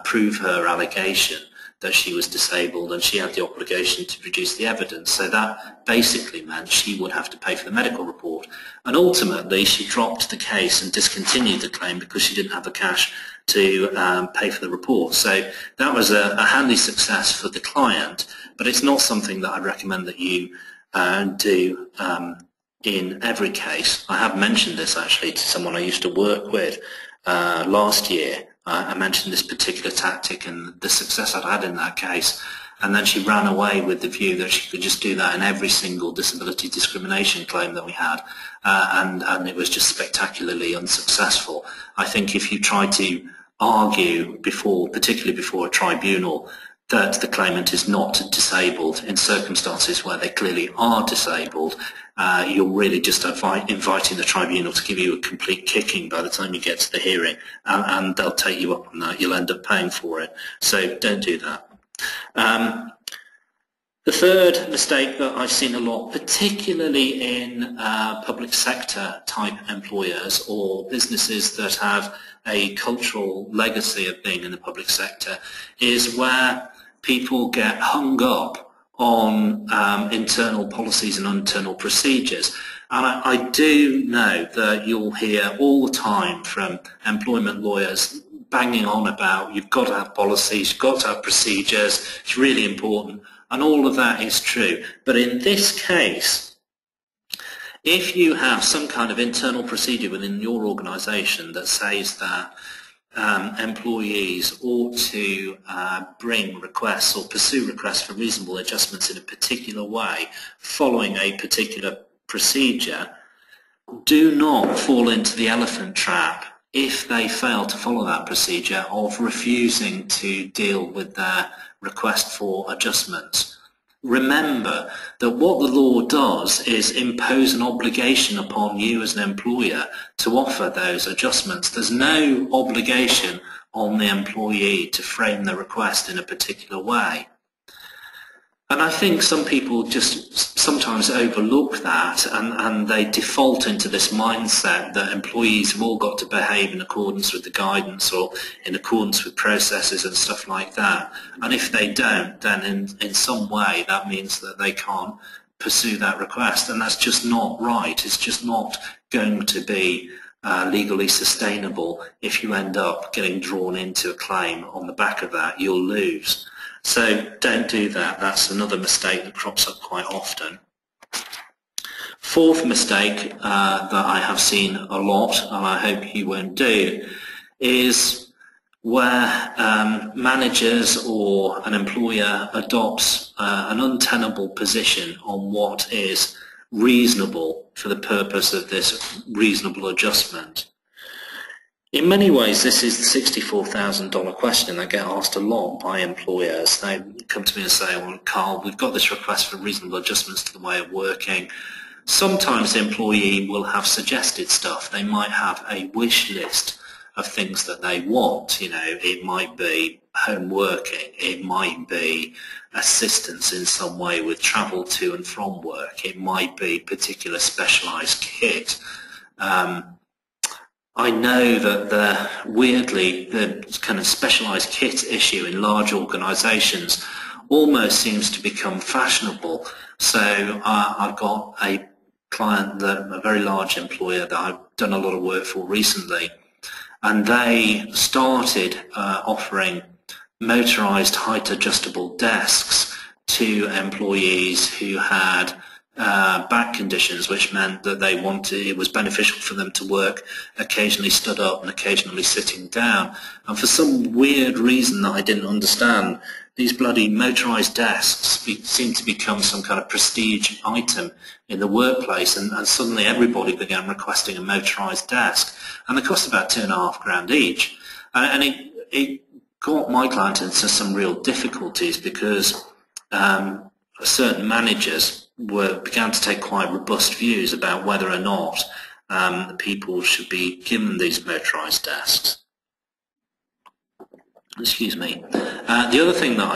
prove her allegation that she was disabled, and she had the obligation to produce the evidence. So that basically meant she would have to pay for the medical report. And ultimately, she dropped the case and discontinued the claim because she didn't have the cash to pay for the report. So that was a handy success for the client, but it's not something that I'd recommend that you do in every case. I have mentioned this actually to someone I used to work with last year. I mentioned this particular tactic and the success I'd had in that case, and then she ran away with the view that she could just do that in every single disability discrimination claim that we had, and it was just spectacularly unsuccessful. I think if you try to argue particularly before a tribunal, that the claimant is not disabled in circumstances where they clearly are disabled, you're really just inviting the tribunal to give you a complete kicking by the time you get to the hearing, and they'll take you up on that. You'll end up paying for it. So don't do that. The third mistake that I've seen a lot, particularly in public sector type employers or businesses that have a cultural legacy of being in the public sector, is where people get hung up on internal policies and internal procedures. And I do know that you'll hear all the time from employment lawyers banging on about you've got to have policies, you've got to have procedures, it's really important, and all of that is true. But in this case, if you have some kind of internal procedure within your organisation that says that employees ought to bring requests or pursue requests for reasonable adjustments in a particular way following a particular procedure, do not fall into the elephant trap if they fail to follow that procedure of refusing to deal with their request for adjustments. Remember that what the law does is impose an obligation upon you as an employer to offer those adjustments. There's no obligation on the employee to frame the request in a particular way. And I think some people just sometimes overlook that, and they default into this mindset that employees have all got to behave in accordance with the guidance or in accordance with processes and stuff like that. And if they don't, then in some way that means that they can't pursue that request. And that's just not right. It's just not going to be legally sustainable. If you end up getting drawn into a claim on the back of that, you'll lose. So don't do that. That's another mistake that crops up quite often. Fourth mistake that I have seen a lot, and I hope you won't do, is where managers or an employer adopts an untenable position on what is reasonable for the purpose of this reasonable adjustment. In many ways, this is the $64,000 question that get asked a lot by employers. They come to me and say, well, Carl, we've got this request for reasonable adjustments to the way of working. Sometimes the employee will have suggested stuff. They might have a wish list of things that they want. You know, it might be home working, it might be assistance in some way with travel to and from work, it might be particular specialised kit. I know that weirdly the kind of specialised kit issue in large organisations almost seems to become fashionable. So I've got a client, a very large employer that I've done a lot of work for recently, and they started offering motorised height adjustable desks to employees who had back conditions, which meant that it was beneficial for them to work occasionally stood up and occasionally sitting down. And for some weird reason that I didn't understand, these bloody motorised desks seemed to become some kind of prestige item in the workplace, and suddenly everybody began requesting a motorised desk, and they cost about £2,500 each. And it got my client into some real difficulties because certain managers began to take quite robust views about whether or not people should be given these motorised desks. Excuse me. The other thing that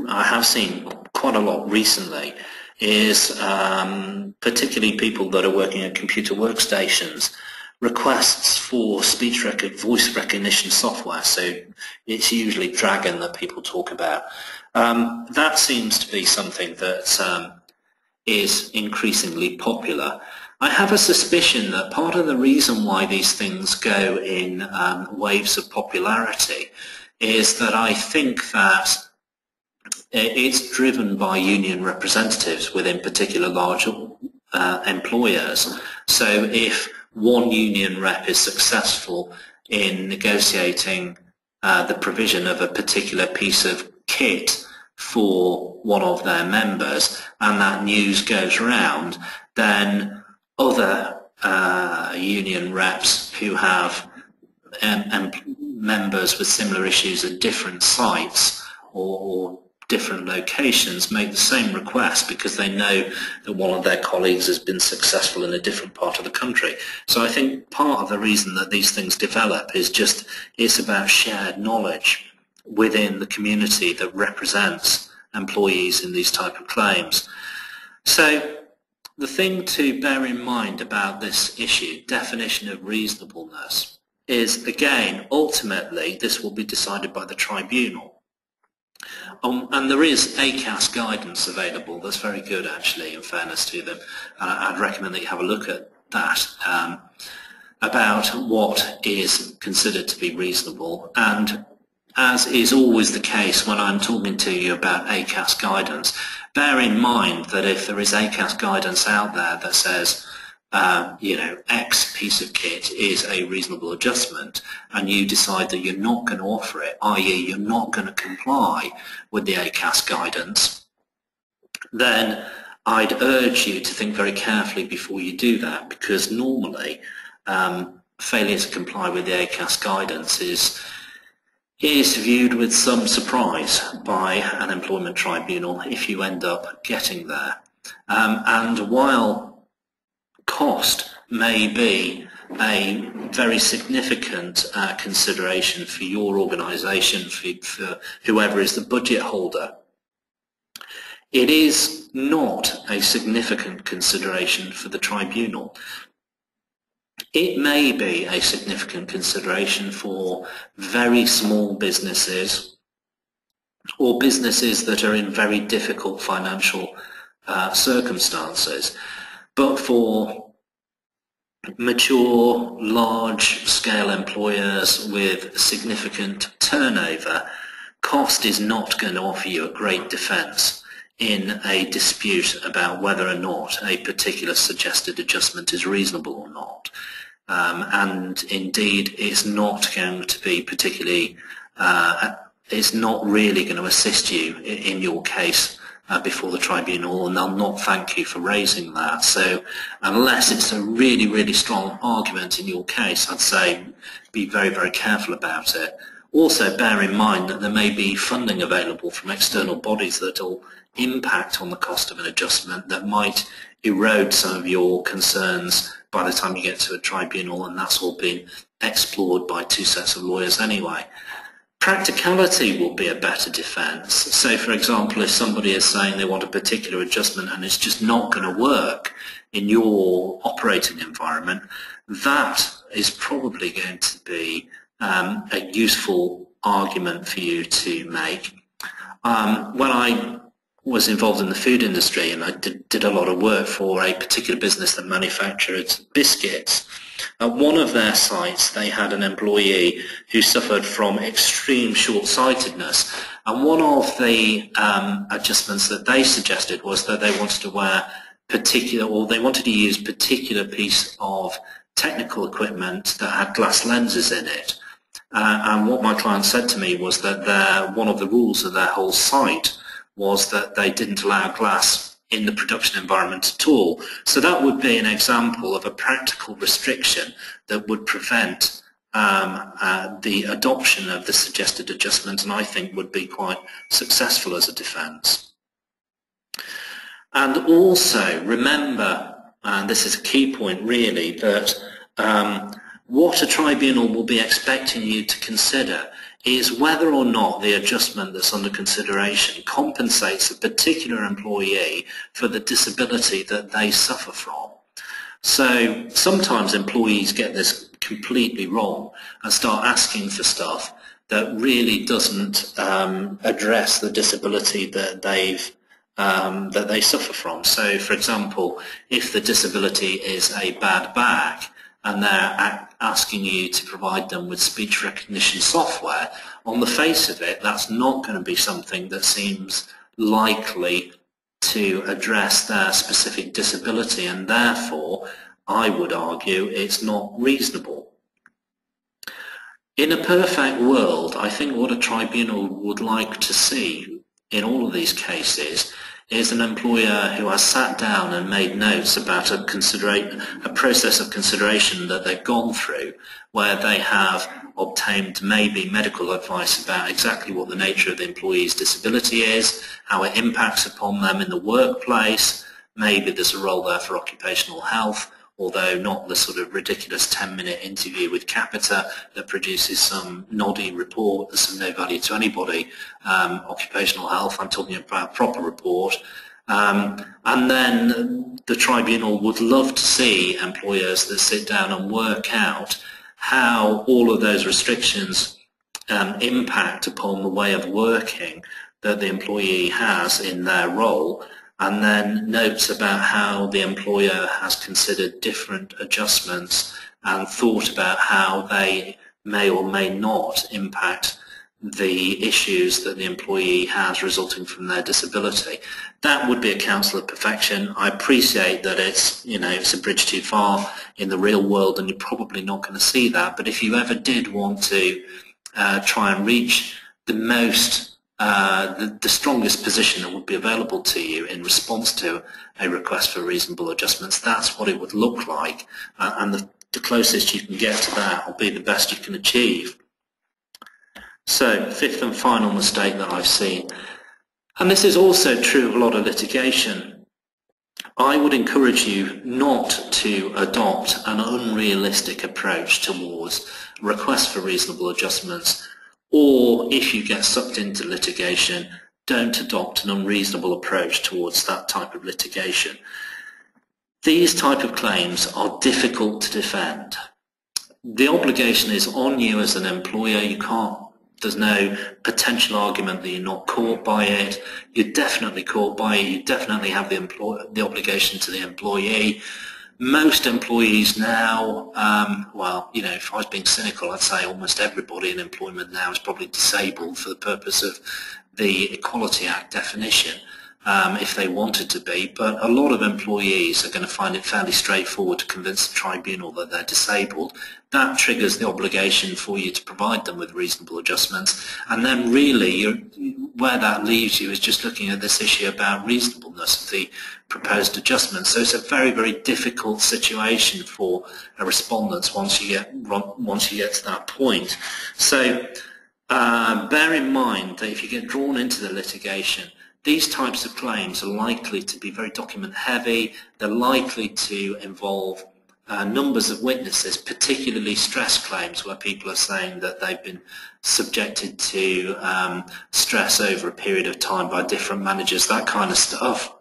I have seen quite a lot recently is particularly people that are working at computer workstations, requests for voice recognition software. So it's usually Dragon that people talk about. That seems to be something that is increasingly popular. I have a suspicion that part of the reason why these things go in waves of popularity is that I think that it's driven by union representatives within particular large employers. So if one union rep is successful in negotiating the provision of a particular piece of kit for one of their members, and that news goes around, then other union reps who have members with similar issues at different sites or different locations make the same request because they know that one of their colleagues has been successful in a different part of the country. So I think part of the reason that these things develop is just it's about shared knowledge within the community that represents employees in these type of claims. So the thing to bear in mind about this issue, definition of reasonableness, is again, ultimately this will be decided by the tribunal. And there is ACAS guidance available that's very good actually, in fairness to them. I'd recommend that you have a look at that about what is considered to be reasonable. And as is always the case when I'm talking to you about ACAS guidance, bear in mind that if there is ACAS guidance out there that says you know, X piece of kit is a reasonable adjustment, and you decide that you're not going to offer it, i.e. you're not going to comply with the ACAS guidance, then I'd urge you to think very carefully before you do that, because normally failure to comply with the ACAS guidance is viewed with some surprise by an employment tribunal if you end up getting there. And while cost may be a very significant consideration for your organisation, for whoever is the budget holder, it is not a significant consideration for the tribunal. It may be a significant consideration for very small businesses or businesses that are in very difficult financial circumstances. But for mature, large-scale employers with significant turnover, cost is not going to offer you a great defence in a dispute about whether or not a particular suggested adjustment is reasonable or not. And indeed, it's not going to be particularly, it's not really going to assist you in your case before the tribunal, and they'll not thank you for raising that. So unless it's a really, really strong argument in your case, I'd say be very, very careful about it. Also bear in mind that there may be funding available from external bodies that will impact on the cost of an adjustment that might erode some of your concerns by the time you get to a tribunal, and that's all been explored by two sets of lawyers anyway. Practicality will be a better defence. So for example, if somebody is saying they want a particular adjustment and it's just not going to work in your operating environment, that is probably going to be a useful argument for you to make. When I was involved in the food industry, and I did a lot of work for a particular business that manufactured biscuits, at one of their sites they had an employee who suffered from extreme short-sightedness, and one of the adjustments that they suggested was that they wanted to wear particular, or they wanted to use particular piece of technical equipment that had glass lenses in it. And what my client said to me was that one of the rules of their whole site was that they didn't allow glass in the production environment at all. So that would be an example of a practical restriction that would prevent the adoption of the suggested adjustment, and I think would be quite successful as a defence. And also remember, and this is a key point really, that what a tribunal will be expecting you to consider is whether or not the adjustment that's under consideration compensates a particular employee for the disability that they suffer from. So sometimes employees get this completely wrong and start asking for stuff that really doesn't address the disability that they suffer from. So for example, if the disability is a bad back, and they're asking you to provide them with speech recognition software, on the face of it, that's not going to be something that seems likely to address their specific disability, and therefore, I would argue, it's not reasonable. In a perfect world, I think what a tribunal would like to see in all of these cases is an employer who has sat down and made notes about a process of consideration that they've gone through, where they have obtained maybe medical advice about exactly what the nature of the employee's disability is, how it impacts upon them in the workplace. Maybe there's a role there for occupational health, although not the sort of ridiculous 10-minute interview with Capita that produces some noddy report that's of no value to anybody. Occupational health, I'm talking about a proper report. And then the tribunal would love to see employers that sit down and work out how all of those restrictions impact upon the way of working that the employee has in their role, and then notes about how the employer has considered different adjustments and thought about how they may or may not impact the issues that the employee has resulting from their disability. That would be a counsel of perfection. I appreciate that it's a bridge too far in the real world, and you're probably not going to see that. But if you ever did want to try and reach the most the strongest position that would be available to you in response to a request for reasonable adjustments, that's what it would look like, and the closest you can get to that will be the best you can achieve. So, fifth and final mistake that I've seen, and this is also true of a lot of litigation, I would encourage you not to adopt an unrealistic approach towards requests for reasonable adjustments, or if you get sucked into litigation, don't adopt an unreasonable approach towards that type of litigation. These type of claims are difficult to defend. The obligation is on you as an employer. There's no potential argument that you're not caught by it. You're definitely caught by it. You definitely have the obligation to the employee. Most employees now, well, you know, if I was being cynical, I'd say almost everybody in employment now is probably disabled for the purpose of the Equality Act definition, if they wanted to be, but a lot of employees are going to find it fairly straightforward to convince the tribunal that they're disabled. That triggers the obligation for you to provide them with reasonable adjustments, and then really where that leaves you is just looking at this issue about reasonableness of the proposed adjustments. So it's a very, very difficult situation for a respondent once you get to that point. So bear in mind that if you get drawn into the litigation, these types of claims are likely to be very document heavy. They're likely to involve numbers of witnesses, particularly stress claims where people are saying that they've been subjected to stress over a period of time by different managers, that kind of stuff.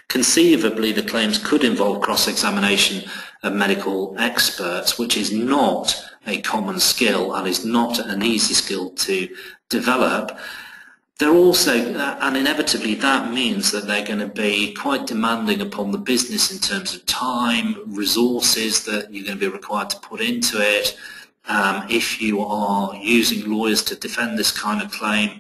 Conceivably, the claims could involve cross-examination of medical experts, which is not a common skill and is not an easy skill to develop. They're also, and inevitably that means that they're going to be quite demanding upon the business in terms of time, resources that you're going to be required to put into it. If you are using lawyers to defend this kind of claim,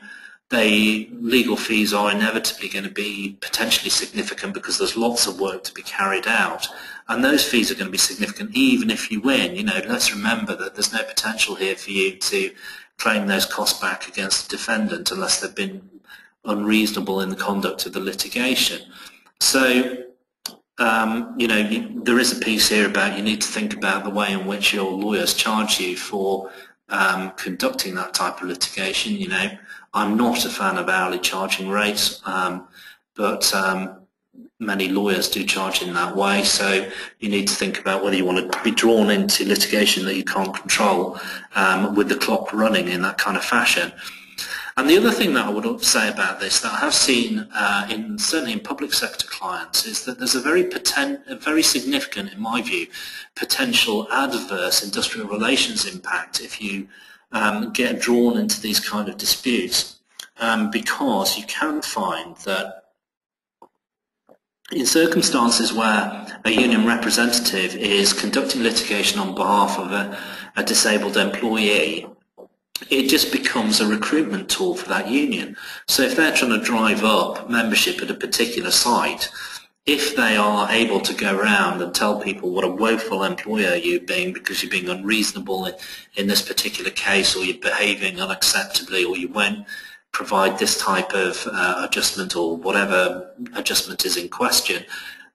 legal fees are inevitably going to be potentially significant because there's lots of work to be carried out, and those fees are going to be significant even if you win. You know, let's remember that there's no potential here for you to claim those costs back against the defendant unless they've been unreasonable in the conduct of the litigation. So, you know, there is a piece here about you need to think about the way in which your lawyers charge you for conducting that type of litigation. You know, I'm not a fan of hourly charging rates, but many lawyers do charge in that way, so you need to think about whether you want to be drawn into litigation that you can't control with the clock running in that kind of fashion. And the other thing that I would say about this that I have seen certainly in public sector clients is that there's a very significant, in my view, potential adverse industrial relations impact if you get drawn into these kind of disputes, because you can find that in circumstances where a union representative is conducting litigation on behalf of a disabled employee, it just becomes a recruitment tool for that union. So if they're trying to drive up membership at a particular site, if they are able to go around and tell people what a woeful employer you're being because you're being unreasonable in this particular case, or you're behaving unacceptably, or you won't provide this type of adjustment or whatever adjustment is in question,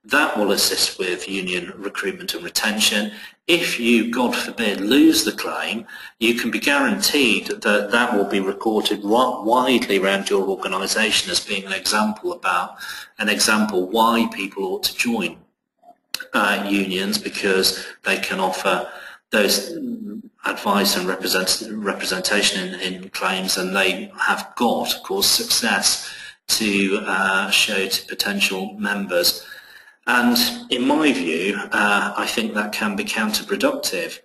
that will assist with union recruitment and retention. If you, God forbid, lose the claim, you can be guaranteed that that will be recorded widely around your organisation as being an example why people ought to join unions, because they can offer those advice and representation in claims, and they have got, of course, success to show to potential members. And in my view, I think that can be counterproductive.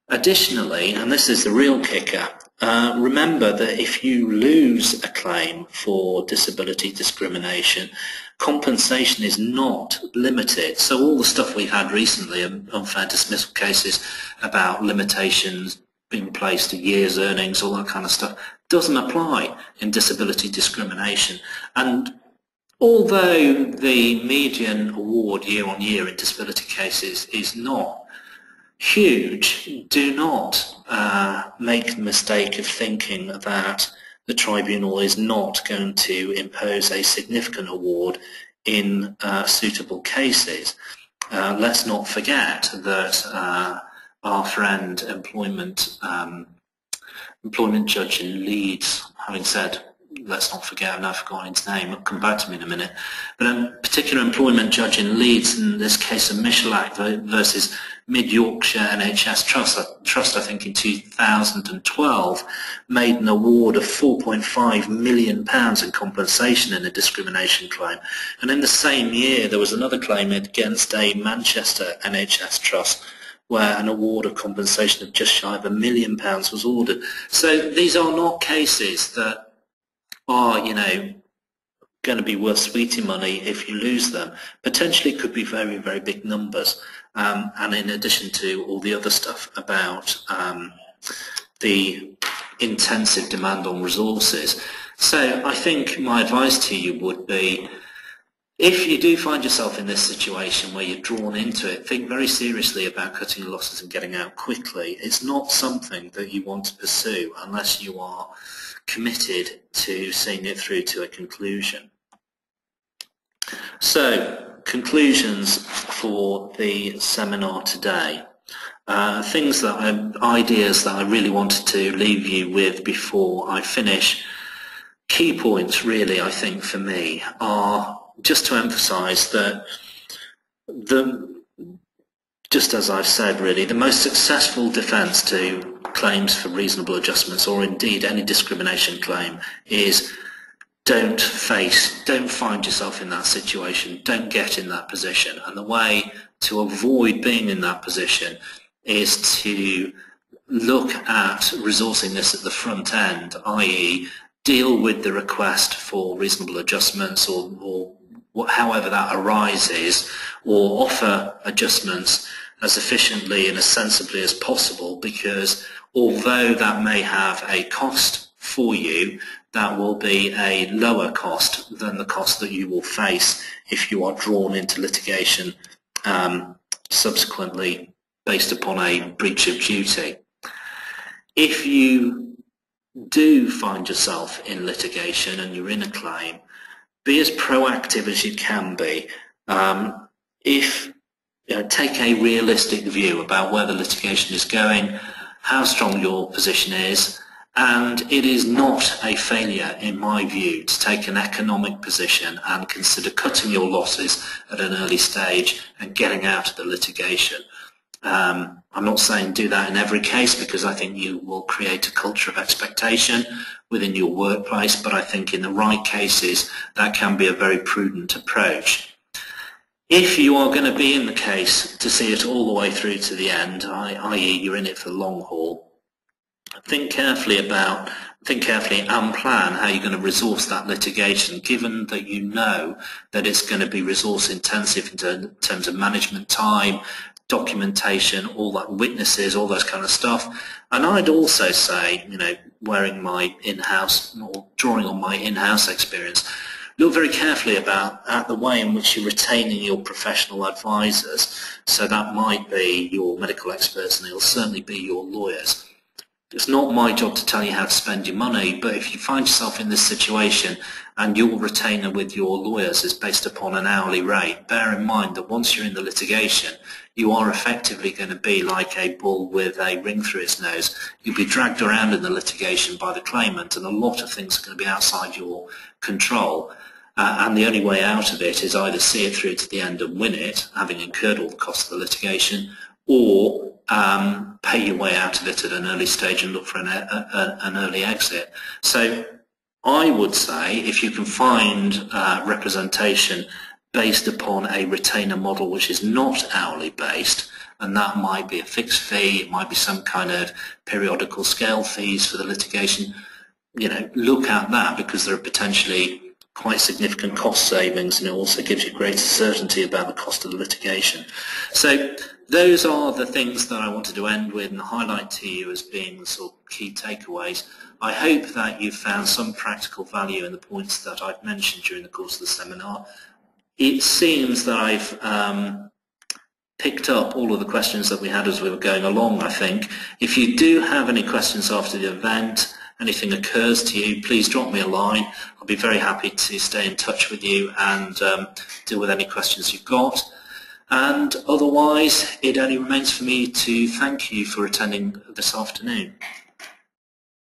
Additionally, and this is the real kicker, remember that if you lose a claim for disability discrimination, compensation is not limited. So all the stuff we've had recently, unfair dismissal cases about limitations being placed at year's earnings, all that kind of stuff, doesn't apply in disability discrimination. And although the median award year on year in disability cases is not huge, do not make the mistake of thinking that the tribunal is not going to impose a significant award in suitable cases. Let's not forget that our friend employment judge in Leeds, having said, let's not forget, I've now forgotten his name, it'll come back to me in a minute, but a particular employment judge in Leeds, in this case of Michelak versus Mid-Yorkshire NHS Trust, I think in 2012, made an award of £4.5 million in compensation in a discrimination claim. And in the same year, there was another claim against a Manchester NHS Trust, where an award of compensation of just shy of £1 million was ordered. So these are not cases that are, you know, going to be worth sweetie money if you lose them. Potentially it could be very, very big numbers. And in addition to all the other stuff about the intensive demand on resources. So I think my advice to you would be, if you do find yourself in this situation where you're drawn into it, think very seriously about cutting your losses and getting out quickly. It's not something that you want to pursue unless you are committed to seeing it through to a conclusion. So, conclusions for the seminar today. Ideas that I really wanted to leave you with before I finish. Key points really, I think, for me are just to emphasize that just as I've said really, the most successful defense to claims for reasonable adjustments, or indeed any discrimination claim, is don't find yourself in that situation, don't get in that position. And the way to avoid being in that position is to look at resourcing this at the front end, i.e. deal with the request for reasonable adjustments or however that arises, or offer adjustments as efficiently and as sensibly as possible, because although that may have a cost for you, that will be a lower cost than the cost that you will face if you are drawn into litigation subsequently based upon a breach of duty. If you do find yourself in litigation and you're in a claim, be as proactive as you can be. Take a realistic view about where the litigation is going, how strong your position is, and it is not a failure, in my view, to take an economic position and consider cutting your losses at an early stage and getting out of the litigation. I'm not saying do that in every case, because I think you will create a culture of expectation within your workplace, but I think in the right cases that can be a very prudent approach. If you are going to be in the case to see it all the way through to the end, i.e. you're in it for the long haul, think carefully and plan how you're going to resource that litigation, given that you know that it's going to be resource intensive in terms of management time, documentation, all that, witnesses, all those kind of stuff. And I'd also say, wearing my in-house, or drawing on my in-house experience, look very carefully at the way in which you're retaining your professional advisors. So that might be your medical experts, and it'll certainly be your lawyers. It's not my job to tell you how to spend your money, but if you find yourself in this situation and your retainer with your lawyers is based upon an hourly rate, bear in mind that once you're in the litigation, you are effectively going to be like a bull with a ring through its nose. You'll be dragged around in the litigation by the claimant, and a lot of things are going to be outside your control. And the only way out of it is either see it through to the end and win it, having incurred all the costs of the litigation, or pay your way out of it at an early stage and look for an early exit. So I would say if you can find representation based upon a retainer model which is not hourly based, and that might be a fixed fee, it might be some kind of periodical scale fees for the litigation, look at that, because there are potentially quite significant cost savings, and it also gives you greater certainty about the cost of the litigation. So those are the things that I wanted to end with and highlight to you as being the sort of key takeaways. I hope that you've found some practical value in the points that I've mentioned during the course of the seminar. It seems that I've picked up all of the questions that we had as we were going along, I think. If you do have any questions after the event, anything occurs to you, please drop me a line. I'll be very happy to stay in touch with you and deal with any questions you've got. And otherwise, it only remains for me to thank you for attending this afternoon.